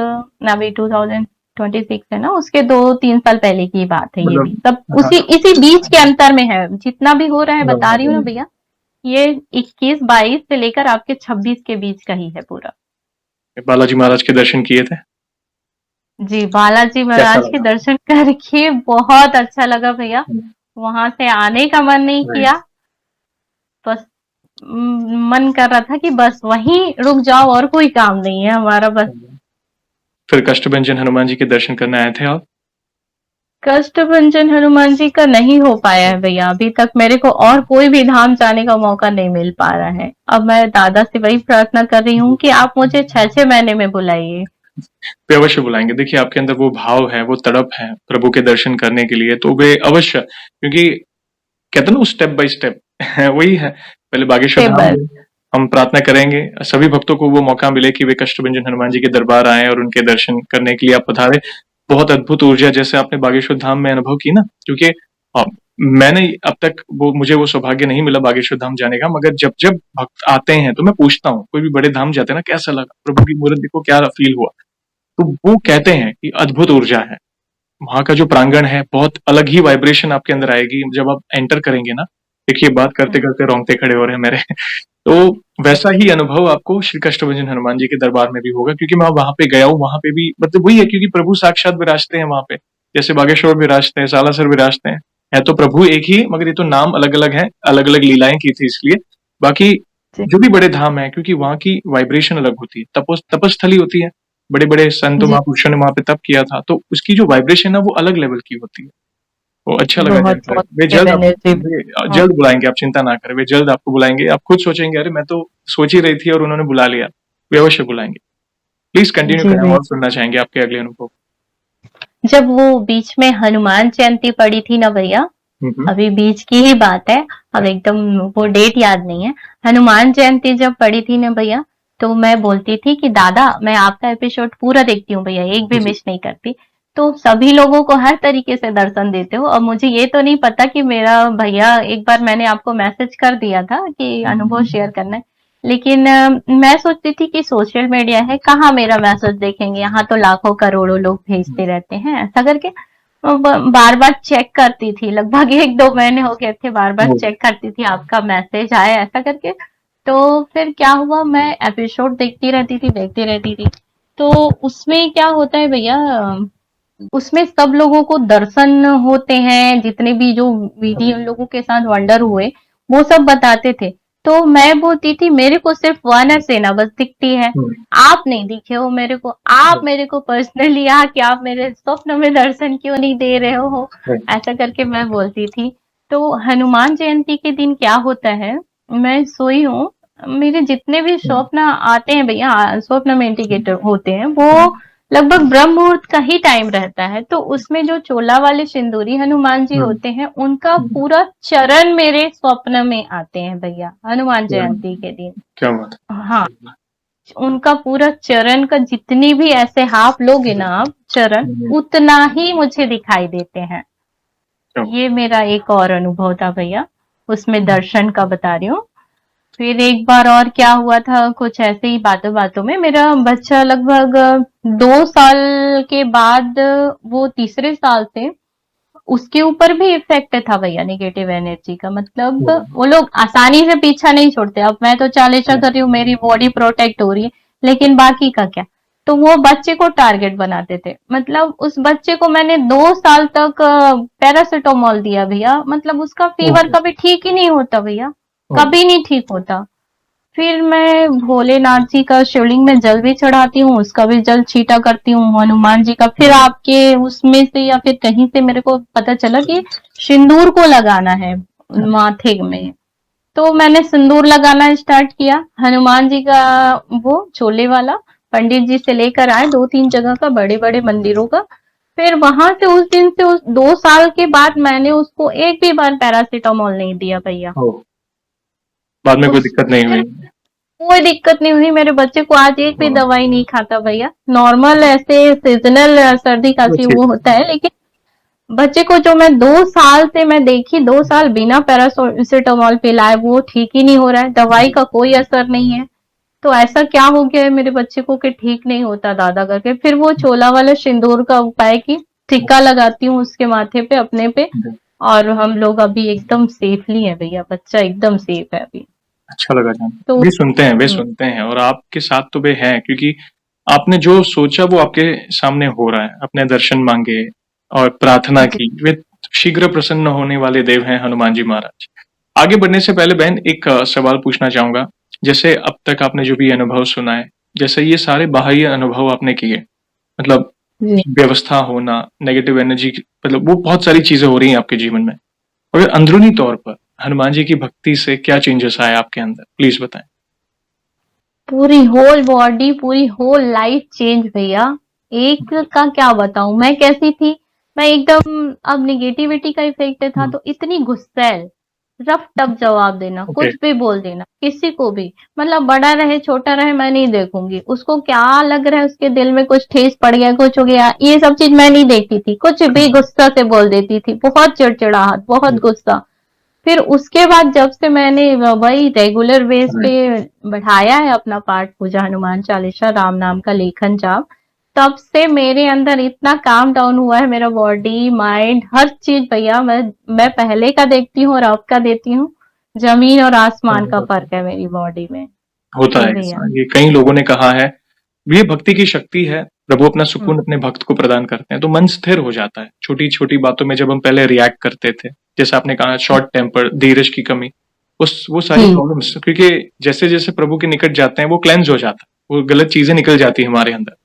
अभी 2026 है ना, उसके 2-3 साल पहले की बात है। ये भी मतलब सब उसी इसी बीच के अंतर में है, जितना भी हो रहा है बता रही हूँ ना भैया। ये 21-22 से लेकर आपके 26 के बीच का ही है पूरा। बालाजी महाराज के दर्शन किए थे? जी, बालाजी कैसा महाराज के लगा? दर्शन करके बहुत अच्छा लगा भैया। वहां से आने का मन नहीं किया, बस मन कर रहा था कि बस वहीं रुक जाओ, और कोई काम नहीं है हमारा बस। फिर कष्टभंजन हनुमान जी के दर्शन करने आए थे आप? कष्टभंजन हनुमान जी का नहीं हो पाया है भैया अभी तक मेरे को, और कोई भी धाम जाने का मौका नहीं मिल पा रहा है। अब मैं दादा से वही प्रार्थना कर रही हूँ कि आप मुझे 6-6 महीने में बुलाइए। वे अवश्य बुलाएंगे। देखिए आपके अंदर वो भाव है, वो तड़प है प्रभु के दर्शन करने के लिए, तो वे अवश्य, क्योंकि कहते हैं ना स्टेप बाय स्टेप वही है। पहले बागेश्वर स्टेप धाम बाय, में हम प्रार्थना करेंगे सभी भक्तों को वो मौका मिले कि वे कष्टभंजन हनुमान जी के दरबार आए और उनके दर्शन करने के लिए आप पधारे। बहुत अद्भुत ऊर्जा जैसे आपने बागेश्वर धाम में अनुभव की ना, क्योंकि मैंने अब तक मुझे वो सौभाग्य नहीं मिला बागेश्वर धाम जाने का, मगर जब जब भक्त आते हैं तो मैं पूछता हूँ, कोई भी बड़े धाम जाते हैं ना, कैसा लगा प्रभु की मूर्त देखो, क्या फील हुआ, तो वो कहते हैं कि अद्भुत ऊर्जा है वहां का। जो प्रांगण है बहुत अलग ही वाइब्रेशन आपके अंदर आएगी जब आप एंटर करेंगे ना। देखिए बात करते करते रोंगटे खड़े हो रहे हैं मेरे तो वैसा ही अनुभव आपको श्री कष्टभंजन हनुमान जी के दरबार में भी होगा, क्योंकि मैं वहां पे गया हूँ। वहां पे भी मतलब वही है, क्योंकि प्रभु साक्षात विराजते हैं वहां पे, जैसे बागेश्वर विराजते हैं, सालासर विराजते हैं, है तो प्रभु एक ही, मगर ये तो नाम अलग अलग है, अलग अलग लीलाएं की थी इसलिए। बाकी जो भी बड़े धाम है, क्योंकि वहां की वाइब्रेशन अलग होती है, तपस्थली होती है, बड़े बड़े संतों महापुरुषों ने वहां पे तप किया था, तो उसकी जो वाइब्रेशन है वो अलग लेवल की होती है। वो अच्छा लगा बहुत जानकर। वे पॉजिटिव जल्द एनर्जी। जल्द बुलाएंगे, आप चिंता ना करें, वे जल्द आपको बुलाएंगे। आप खुद सोचेंगे अरे मैं तो सोच ही रही थी और उन्होंने बुला लिया। वे अवश्य बुलाएंगे। प्लीज कंटिन्यू जी करें, हम भैया, और सुनना चाहेंगे आपके अगले अनुभव। जब वो बीच में हनुमान जयंती पड़ी थी ना भैया, हम्म। अभी बीच की ही बात है, अब एकदम वो डेट याद नहीं है। हनुमान जयंती जब पड़ी थी ना भैया, तो मैं बोलती थी कि दादा मैं आपका एपिसोड पूरा देखती हूँ भैया, एक भी जी। मिस नहीं करती। तो सभी लोगों को हर तरीके से दर्शन देते हो। और मुझे ये तो नहीं पता कि मेरा भैया, एक बार मैंने आपको मैसेज कर दिया था कि अनुभव शेयर करना है, लेकिन मैं सोचती थी कि सोशल मीडिया है, कहाँ मेरा मैसेज देखेंगे, यहाँ तो लाखों करोड़ों लोग भेजते रहते हैं, ऐसा करके बार बार चेक करती थी। लगभग 1-2 महीने हो गए थे, बार बार ओ, चेक करती थी आपका मैसेज आया ऐसा करके। तो फिर क्या हुआ, मैं एपिसोड देखती रहती थी। तो उसमें क्या होता है भैया, उसमें सब लोगों को दर्शन होते हैं, जितने भी जो विधि उन लोगों के साथ वंडर हुए वो सब बताते थे। तो मैं बोलती थी मेरे को सिर्फ वानर सेना बस दिखती है, हम्म, आप नहीं दिखे हो मेरे को, आप मेरे को पर्सनली आके आप मेरे स्वप्न में दर्शन क्यों नहीं दे रहे हो, right, ऐसा करके मैं बोलती थी। तो हनुमान जयंती के दिन क्या होता है, मैं सोई हूँ, मेरे जितने भी हम्म, स्वप्न आते हैं भैया, स्वप्न में इंडिकेटर होते हैं, वो लगभग ब्रह्म मुहूर्त का ही टाइम रहता है। तो उसमें जो चोला वाले सिंदूरी हनुमान जी हम्म, होते हैं, उनका हम्म, पूरा चरण मेरे स्वप्न में आते हैं भैया, हनुमान क्या जयंती के दिन। क्या बात हाँ, उनका पूरा चरण का जितनी भी ऐसे हाफ लोगे है। ना आप चरण, हम्म, उतना ही मुझे दिखाई देते हैं। क्या ये मेरा एक और अनुभव था भैया, उसमें बात दर्शन का बता रही हूँ। फिर एक बार और क्या हुआ था, कुछ ऐसे ही बातों बातों में मेरा बच्चा लगभग 2 साल के बाद, वो तीसरे साल से उसके ऊपर भी इफेक्ट था भैया नेगेटिव एनर्जी का। मतलब है। वो लोग आसानी से पीछा नहीं छोड़ते। अब मैं तो चालीसा कर रही हूँ, मेरी बॉडी प्रोटेक्ट हो रही है, लेकिन बाकी का क्या। तो वो बच्चे को टारगेट बनाते थे। मतलब उस बच्चे को मैंने 2 साल तक पैरासिटामोल दिया भैया, मतलब उसका फीवर ओहो, कभी ठीक ही नहीं होता भैया, ओह, कभी नहीं ठीक होता। फिर मैं भोलेनाथ जी का शिवलिंग में जल भी चढ़ाती हूँ, उसका भी जल छींटा करती हूँ, हनुमान जी का। फिर हम्म, आपके उसमें से या फिर कहीं से मेरे को पता चला कि सिंदूर को लगाना है माथे में। तो मैंने सिंदूर लगाना स्टार्ट किया, हनुमान जी का वो चोले वाला पंडित जी से लेकर आए 2-3 जगह का, बड़े बड़े मंदिरों का। फिर वहां से उस दिन से, उस 2 साल के बाद मैंने उसको एक भी बार पैरासीटामोल नहीं दिया भैया। ओह, बाद में कोई उस दिक्कत नहीं फिर हुई। कोई दिक्कत नहीं हुई, मेरे बच्चे को आज एक भी ओह, दवाई नहीं खाता भैया। नॉर्मल ऐसे सीजनल सर्दी तो खांसी ठीक वो है। होता है, लेकिन बच्चे को जो मैं 2 साल से मैं देखी, 2 साल बिना पैरासिटामोल पिलाए वो ठीक ही नहीं हो रहा है, दवाई का कोई असर नहीं है। तो ऐसा क्या हो गया है मेरे बच्चे को कि ठीक नहीं होता दादा करके। फिर वो छोला वाला सिंदूर का उपाय की टिक्का लगाती हूँ उसके माथे पे, अपने पे। और हम लोग अभी एकदम सेफली है भैया, बच्चा एकदम सेफ है अभी। अच्छा लगा जान के। तो वे हम्म, सुनते हैं और आपके साथ तो वे हैं क्योंकि आपने जो सोचा वो आपके सामने हो रहा है। अपने दर्शन मांगे और प्रार्थना जी की, वे शीघ्र प्रसन्न होने वाले देव हैं हनुमान जी महाराज। आगे बढ़ने से पहले बहन एक सवाल पूछना चाहूंगा। जैसे अब तक आपने जो भी अनुभव सुना है, जैसे ये सारे बाह्य अनुभव आपने किए, मतलब जी। व्यवस्था होना, नेगेटिव एनर्जी, मतलब वो बहुत सारी चीजें हो रही हैं आपके जीवन में। और अंदरूनी तौर पर हनुमान जी की भक्ति से क्या चेंजेस आए आपके अंदर, प्लीज बताएं। पूरी होल बॉडी, पूरी होल लाइफ चेंज भैया। एक का क्या बताऊं मैं कैसी थी। मैं एकदम, अब निगेटिविटी का इफेक्ट था तो इतनी गुस्सैल, रफ टफ जवाब देना, ओके। कुछ भी बोल देना किसी को भी। मतलब बड़ा रहे छोटा रहे मैं नहीं देखूंगी, उसको क्या लग रहा है, उसके दिल में कुछ ठेस पड़ गया, कुछ हो गया, ये सब चीज मैं नहीं देखती थी। कुछ भी गुस्सा से बोल देती थी, बहुत चिड़चिड़ाहट, बहुत गुस्सा। फिर उसके बाद जब से मैंने वही रेगुलर बेस पे बढ़ाया है अपना पाठ पूजा, हनुमान चालीसा, राम नाम का लेखन जाप, तब से मेरे अंदर इतना काम डाउन हुआ है, मेरा बॉडी माइंड हर चीज भैया। मैं पहले का देखती हूँ और अब का देती हूँ, जमीन और आसमान का फर्क है मेरी बॉडी में। होता जी है भैया। ऐसा, ये कई लोगों ने कहा है। ये भक्ति की शक्ति है। प्रभु अपना हम्म, सुकून अपने भक्त को प्रदान करते हैं तो मन स्थिर हो जाता है। छोटी छोटी बातों में जब हम पहले रिएक्ट करते थे, जैसे आपने कहा शॉर्ट टेम्पर, धीरज की कमी, उस वो सारी जी प्रॉब्लम्स, क्योंकि जैसे जैसे प्रभु के निकट जाते हैं वो क्लेंज हो जाता है, वो गलत चीजें निकल जाती है हमारे अंदर।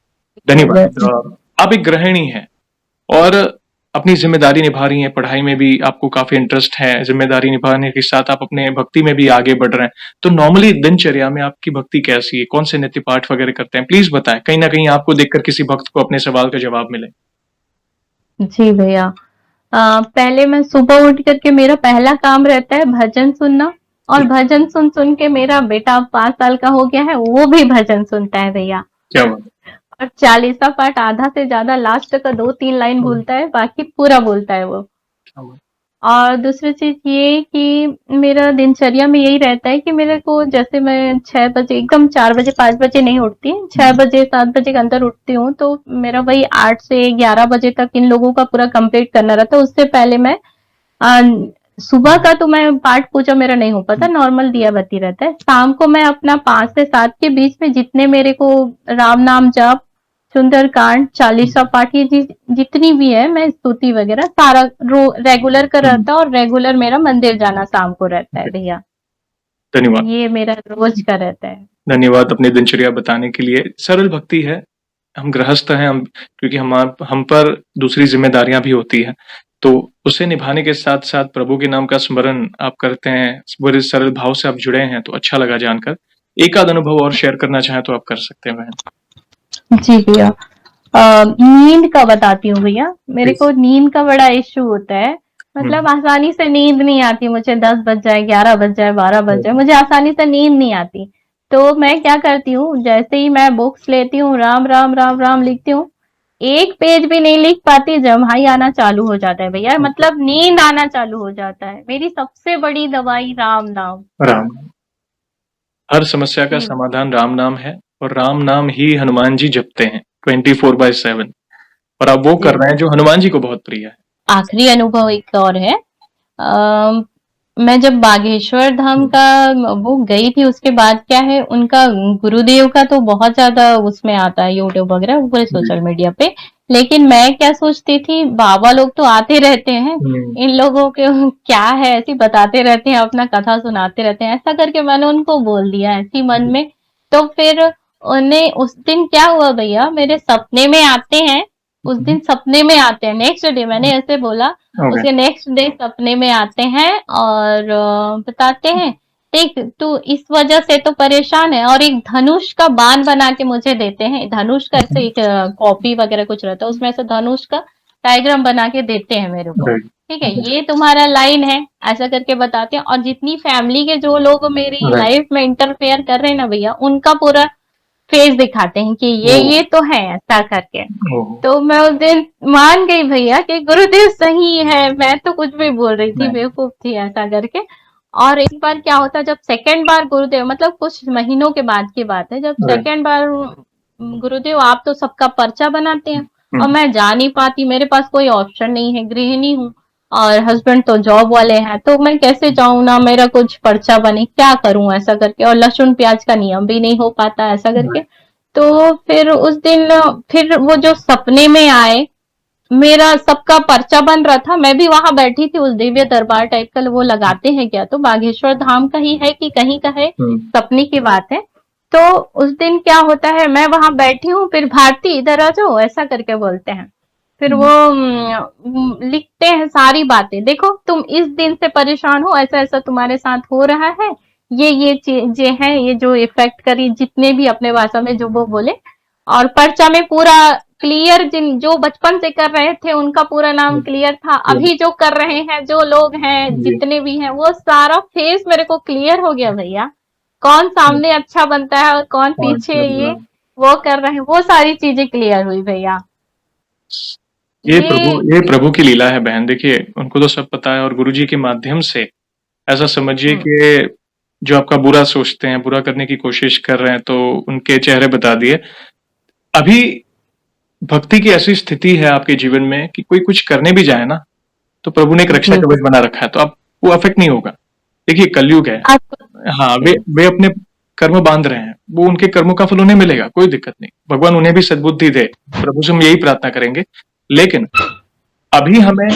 धन्यवाद। आप एक गृहिणी हैं और अपनी ज़िम्मेदारी निभा रही हैं, पढ़ाई में भी आपको काफ़ी इंटरेस्ट है, ज़िम्मेदारी निभाने के साथ आप अपने भक्ति में भी आगे बढ़ रहे हैं। तो नॉर्मली दिनचर्या में आपकी भक्ति कैसी है? कौन से नित्य पाठ वगैरह करते हैं? प्लीज़ बताएँ, कहीं न कहीं आपको देखकर किसी भक्त को अपने सवाल का जवाब मिले। जी भैया। पहले मैं सुबह उठ करके मेरा पहला काम रहता है भजन सुनना। और भजन सुन सुन के मेरा बेटा 5 साल का हो गया है, वो भी भजन सुनता है भैया। क्या बात है! और 40वां पार्ट आधा से ज्यादा लास्ट का 2-3 लाइन हुँ, भूलता है, बाकी पूरा बोलता है वो। क्या हुआ? और दूसरी चीज ये कि मेरा दिनचर्या में यही रहता है कि मेरे को जैसे मैं 6 बजे एकदम 4 बजे 5 बजे नहीं उठती, हुँ, 6 बजे 7 बजे के अंदर उठती हूँ, तो मेरा वही 8 से 11 बजे तक इन लोगों का पूरा कंप्लीट करना रहता है। उससे पहले मैं आ, सुबह हुँ, का तो मैं पाठ पूजा मेरा नहीं हो पाता, हुँ, नॉर्मल दिया बत्ती रहता है। शाम को मैं अपना 5 से 7 के बीच में जितने मेरे को राम नाम जाप, सुंदरकांड, हुँ, चालीसा पाठ, ये जितनी भी है मैं स्तुति वगैरह सारा रेगुलर का हुँ, रहता है, और रेगुलर मेरा मंदिर जाना शाम को रहता है ओके, भैया। धन्यवाद। ये मेरा रोज का रहता है। धन्यवाद अपनी दिनचर्या बताने के लिए। सरल भक्ति है, हम गृहस्थ हैं, हम क्योंकि हम पर दूसरी ज़िम्मेदारियाँ भी होती हैं, तो उसे निभाने के साथ-साथ प्रभु के नाम का स्मरण आप करते हैं, बड़े सरल भाव से आप जुड़े हैं, तो अच्छा लगा जानकर। एक आध अनुभव और शेयर करना चाहें तो आप कर सकते हैं बहन, जी भैया। नींद का बताती हूँ भैया। मेरे प्लीज़। को नींद का बड़ा इश्यू होता है। हुँ, मतलब आसानी से नींद नहीं आती मुझे, 10 बज जाए, 11 बज जाए, 12 बज जाए, ओह! मुझे आसानी से नींद नहीं आती। तो मैं क्या करती हूँ, जैसे ही मैं बुक्स लेती हूँ, राम राम राम राम लिखती हूँ, एक पेज भी नहीं लिख पाती, जम्हाई आना चालू हो जाता है भैया, ओके, मतलब नींद आना चालू हो जाता है। मेरी सबसे बड़ी दवाई राम नाम। राम। हर समस्या का जी। समाधान राम नाम है और राम नाम ही हनुमान जी जपते हैं 24/7 और आप वो कर जी। रहे हैं जो हनुमान जी को बहुत प्रिय है। आखिरी अनुभव एक और है। अ, मैं जब बागेश्वर धाम हुँ, का वो गई थी, उसके बाद क्या है, उनका गुरुदेव का तो बहुत ज्यादा उसमें आता है, यूट्यूब वगैरह पूरे जी। सोशल मीडिया पे। लेकिन मैं क्या सोचती थी, बाबा लोग तो आते रहते हैं, हुँ, इन लोगों के क्या है, ऐसी बताते रहते हैं, अपना कथा सुनाते रहते हैं, ऐसा करके मैंने उनको बोल दिया ऐसी मन जी, में। तो फिर उन्हें उस दिन क्या हुआ भैया, मेरे सपने में आते हैं, उस हुँ, दिन सपने में आते हैं, नेक्स्ट डे मैंने ऐसे बोला, ओके, उसके नेक्स्ट डे सपने में आते हैं और बताते हैं, देख तू इस वजह से तो परेशान है, और एक धनुष का बाण बना के मुझे देते हैं, धनुष करके एक कॉपी वगैरह कुछ रहता है, उसमें से धनुष का डायग्राम बना के देते हैं मेरे को। राइट, ठीक है, ओके, ये तुम्हारा लाइन है, ऐसा करके बताते हैं। और जितनी फैमिली के जो लोग मेरी राइट, लाइफ में इंटरफेयर कर रहे हैं ना भैया, उनका पूरा फेस दिखाते हैं कि ओह! ये तो है, ऐसा करके। ओह! तो मैं उस दिन मान गई भैया कि गुरुदेव सही है, मैं तो कुछ भी बोल रही थी, नहीं, बेवकूफ थी ऐसा करके। और एक बार क्या होता, जब सेकंड बार गुरुदेव, मतलब कुछ महीनों के बाद की बात है, जब राइट, सेकंड बार गुरुदेव आप तो सबका पर्चा बनाते हैं, हुँ, और मैं जा नहीं पाती, मेरे पास कोई ऑप्शन नहीं है, गृहिणी हूँ, और हस्बैंड तो जॉब वाले हैं, तो मैं कैसे जाऊं ना, मेरा कुछ पर्चा बने, क्या करूं ऐसा करके, और लहसुन प्याज का नियम भी नहीं हो पाता ऐसा करके। राइट, तो फिर उस दिन, फिर वो जो सपने में आए, मेरा सबका पर्चा बन रहा था, मैं भी वहां बैठी थी, उस दिव्य दरबार टाइप का वो लगाते हैं क्या, तो बागेश्वर धाम का ही है कि कहीं का है, हुँ, सपने की बात है। तो उस दिन क्या होता है, मैं वहां बैठी हूँ, फिर भारती इधर आ जाओ ऐसा करके बोलते हैं। फिर वो हुँ, लिखते हैं सारी बातें, देखो तुम इस दिन से परेशान हो, ऐसा ऐसा तुम्हारे साथ हो रहा है, ये चीजें हैं, ये जो इफेक्ट करी, जितने भी अपने भाषा में जो वो बोले। और पर्चा में पूरा क्लियर, जिन जो बचपन से कर रहे थे उनका पूरा नाम हुँ, क्लियर था, हुँ, अभी जो कर रहे हैं जो लोग हैं जी, जितने भी हैं, वो सारा फेस मेरे को क्लियर हो गया भैया, कौन हुँ, सामने अच्छा बनता है और कौन पीछे ये माशाअल्लाह। वो कर रहे हैं, वो सारी चीजें क्लियर हुई भैया। ये ये प्रभु की लीला है बहन, देखिए उनको तो सब पता है और गुरुजी के माध्यम से ऐसा समझिए हम्म, कि जो आपका बुरा सोचते हैं, बुरा करने की कोशिश कर रहे हैं, तो उनके चेहरे बता दिए। अभी भक्ति की ऐसी स्थिति है आपके जीवन में कि कोई कुछ करने भी जाए ना, तो प्रभु ने एक रक्षा जी कवच बना रखा है, तो आपको अफेक्ट नहीं होगा। देखिए कलयुग है। आप हाँ, जी वे अपने कर्म बाँध रहे हैं, वो उनके कर्मों का फल उन्हें मिलेगा, कोई दिक्कत नहीं। भगवान उन्हें भी सद्बुद्धि दे, प्रभु से हम यही प्रार्थना करेंगे। लेकिन अभी हमें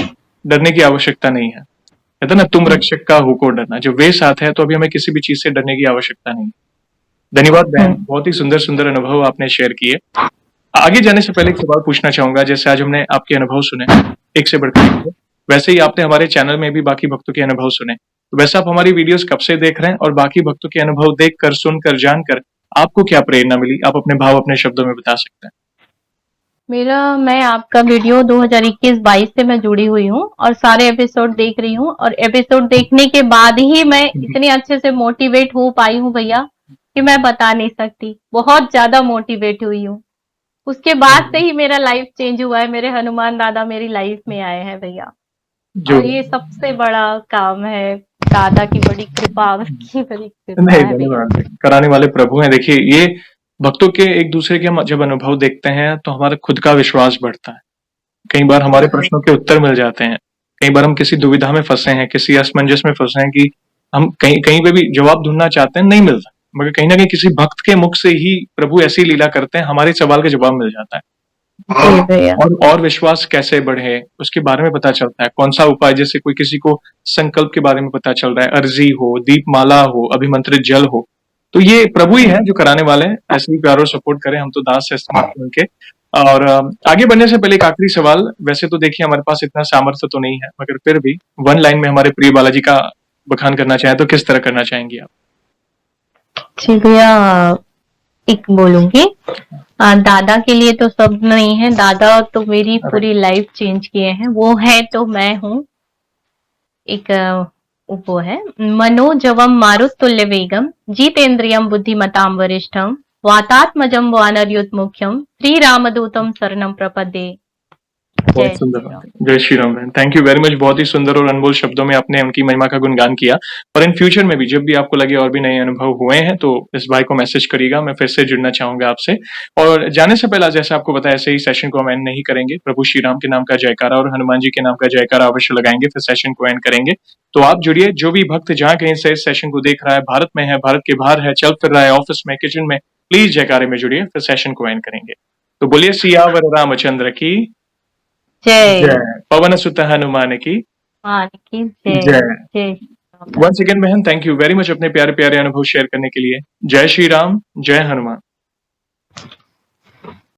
डरने की आवश्यकता नहीं है। कहते हैं ना तुम हम्म, रक्षक का होको डरना, जब वे साथ है तो अभी हमें किसी भी चीज़ से डरने की आवश्यकता नहीं है। धन्यवाद बहन, हम्म, बहुत ही सुंदर-सुंदर अनुभव आपने शेयर किए। आगे जाने से पहले एक सवाल पूछना चाहूँगा, जैसे आज हमने आपके अनुभव सुने, एक से बढ़कर एक थे, वैसे ही आपने हमारे चैनल में भी बाकी भक्तों के अनुभव सुने। तो वैसे आप हमारी वीडियोज़ कब से देख रहे हैं और बाकी भक्तों के अनुभव देखकर, सुनकर, जानकर आपको क्या प्रेरणा मिली? आप अपने भाव अपने शब्दों में बता सकते हैं। मेरा, मैं आपका वीडियो 2021-22 से मैं जुड़ी हुई हूँ, और सारे एपिसोड देख रही हूँ, और एपिसोड देखने के बाद ही मैं जी, इतने अच्छे से मोटिवेट हो पाई हूँ भैया, कि मैं बता नहीं सकती, बहुत ज्यादा मोटिवेट हुई हूँ। उसके बाद से ही मेरा लाइफ चेंज हुआ है। मेरे हनुमान दादा मेरी लाइफ में आए हैं भैया, जो और ये सबसे बड़ा काम है। दादा की बड़ी कृपा, उनकी बड़ी कृपा नहीं, है भैया। धन्यवाद। कराने वाले प्रभु हैं। देखिए, ये भक्तों के एक दूसरे के हम जब अनुभव देखते हैं तो हमारा खुद का विश्वास बढ़ता है। कई बार हमारे जी प्रश्नों के उत्तर मिल जाते हैं। कई बार हम किसी दुविधा में फंसे हैं, किसी असमंजस में फंसे हैं कि हम कहीं कहीं पे भी जवाब ढूंढना चाहते हैं, नहीं मिलता, मगर कहीं ना कहीं किसी भक्त के मुख से ही प्रभु ऐसी लीला करते हैं, हमारे सवाल का जवाब मिल जाता है। जी भैया। और विश्वास कैसे बढ़े उसके बारे में पता चलता है। कौन सा उपाय, जैसे कोई किसी को संकल्प के बारे में पता चल रहा है, अर्जी हो, दीपमाला हो, अभिमंत्रित जल हो, तो ये प्रभु ही है जो कराने वाले हैं। ऐसे ही प्यार और सपोर्ट करें, हम तो दास है समर्थ उनके। और आगे बढ़ने से पहले एक आखिरी सवाल। वैसे तो देखिए हमारे पास इतना सामर्थ्य तो नहीं है, मगर फिर भी वन लाइन में हमारे प्रिय बालाजी का बखान करना चाहें तो किस तरह करना चाहेंगी आप? जी भैया, एक बोलूंगी, दादा के लिए तो शब्द नहीं है। दादा तो मेरी अरे पूरी लाइफ चेंज किए हैं। वो है तो मैं हूँ। एक वो है, मनोजवम मारुतुल्य वेगम जितेन्द्रियम बुद्धिमताम वरिष्ठम वातात्मजम वानरयुत मुख्यम श्री रामदूतम शरणम प्रपदे। बहुत जय सुंदर श्री बात राम। है। जय श्री राम बहन, थैंक यू वेरी मच। बहुत ही सुंदर और अनमोल शब्दों में आपने उनकी महिमा का गुणगान किया। और इन फ्यूचर में भी जब भी आपको लगे और भी नए अनुभव हुए हैं तो इस भाई को मैसेज करिएगा, मैं फिर से जुड़ना चाहूंगा आपसे। और जाने से पहले जैसे आपको बताया, ऐसे ही सेशन को हम एंड नहीं करेंगे। प्रभु श्री राम के नाम का जयकारा और हनुमान जी के नाम का जयकारा अवश्य लगाएंगे, फिर सेशन को एंड करेंगे। तो आप जुड़िए। जो भी भक्त जहां कहीं से इस सेशन को देख रहा है, भारत में है, भारत के बाहर है, चल फिर रहा है, ऑफिस में, किचन में, प्लीज जयकारे में जुड़िए, फिर सेशन को एंड करेंगे। तो बोलिए सियावर रामचंद्र की जय। जय। पवन सुत हनुमान की मान की जय। जय। जय श्री राम। वंस अगेन बहन, थैंक यू वेरी मच अपने प्यारे प्यारे अनुभव शेयर करने के लिए। जय श्री राम, जय हनुमान।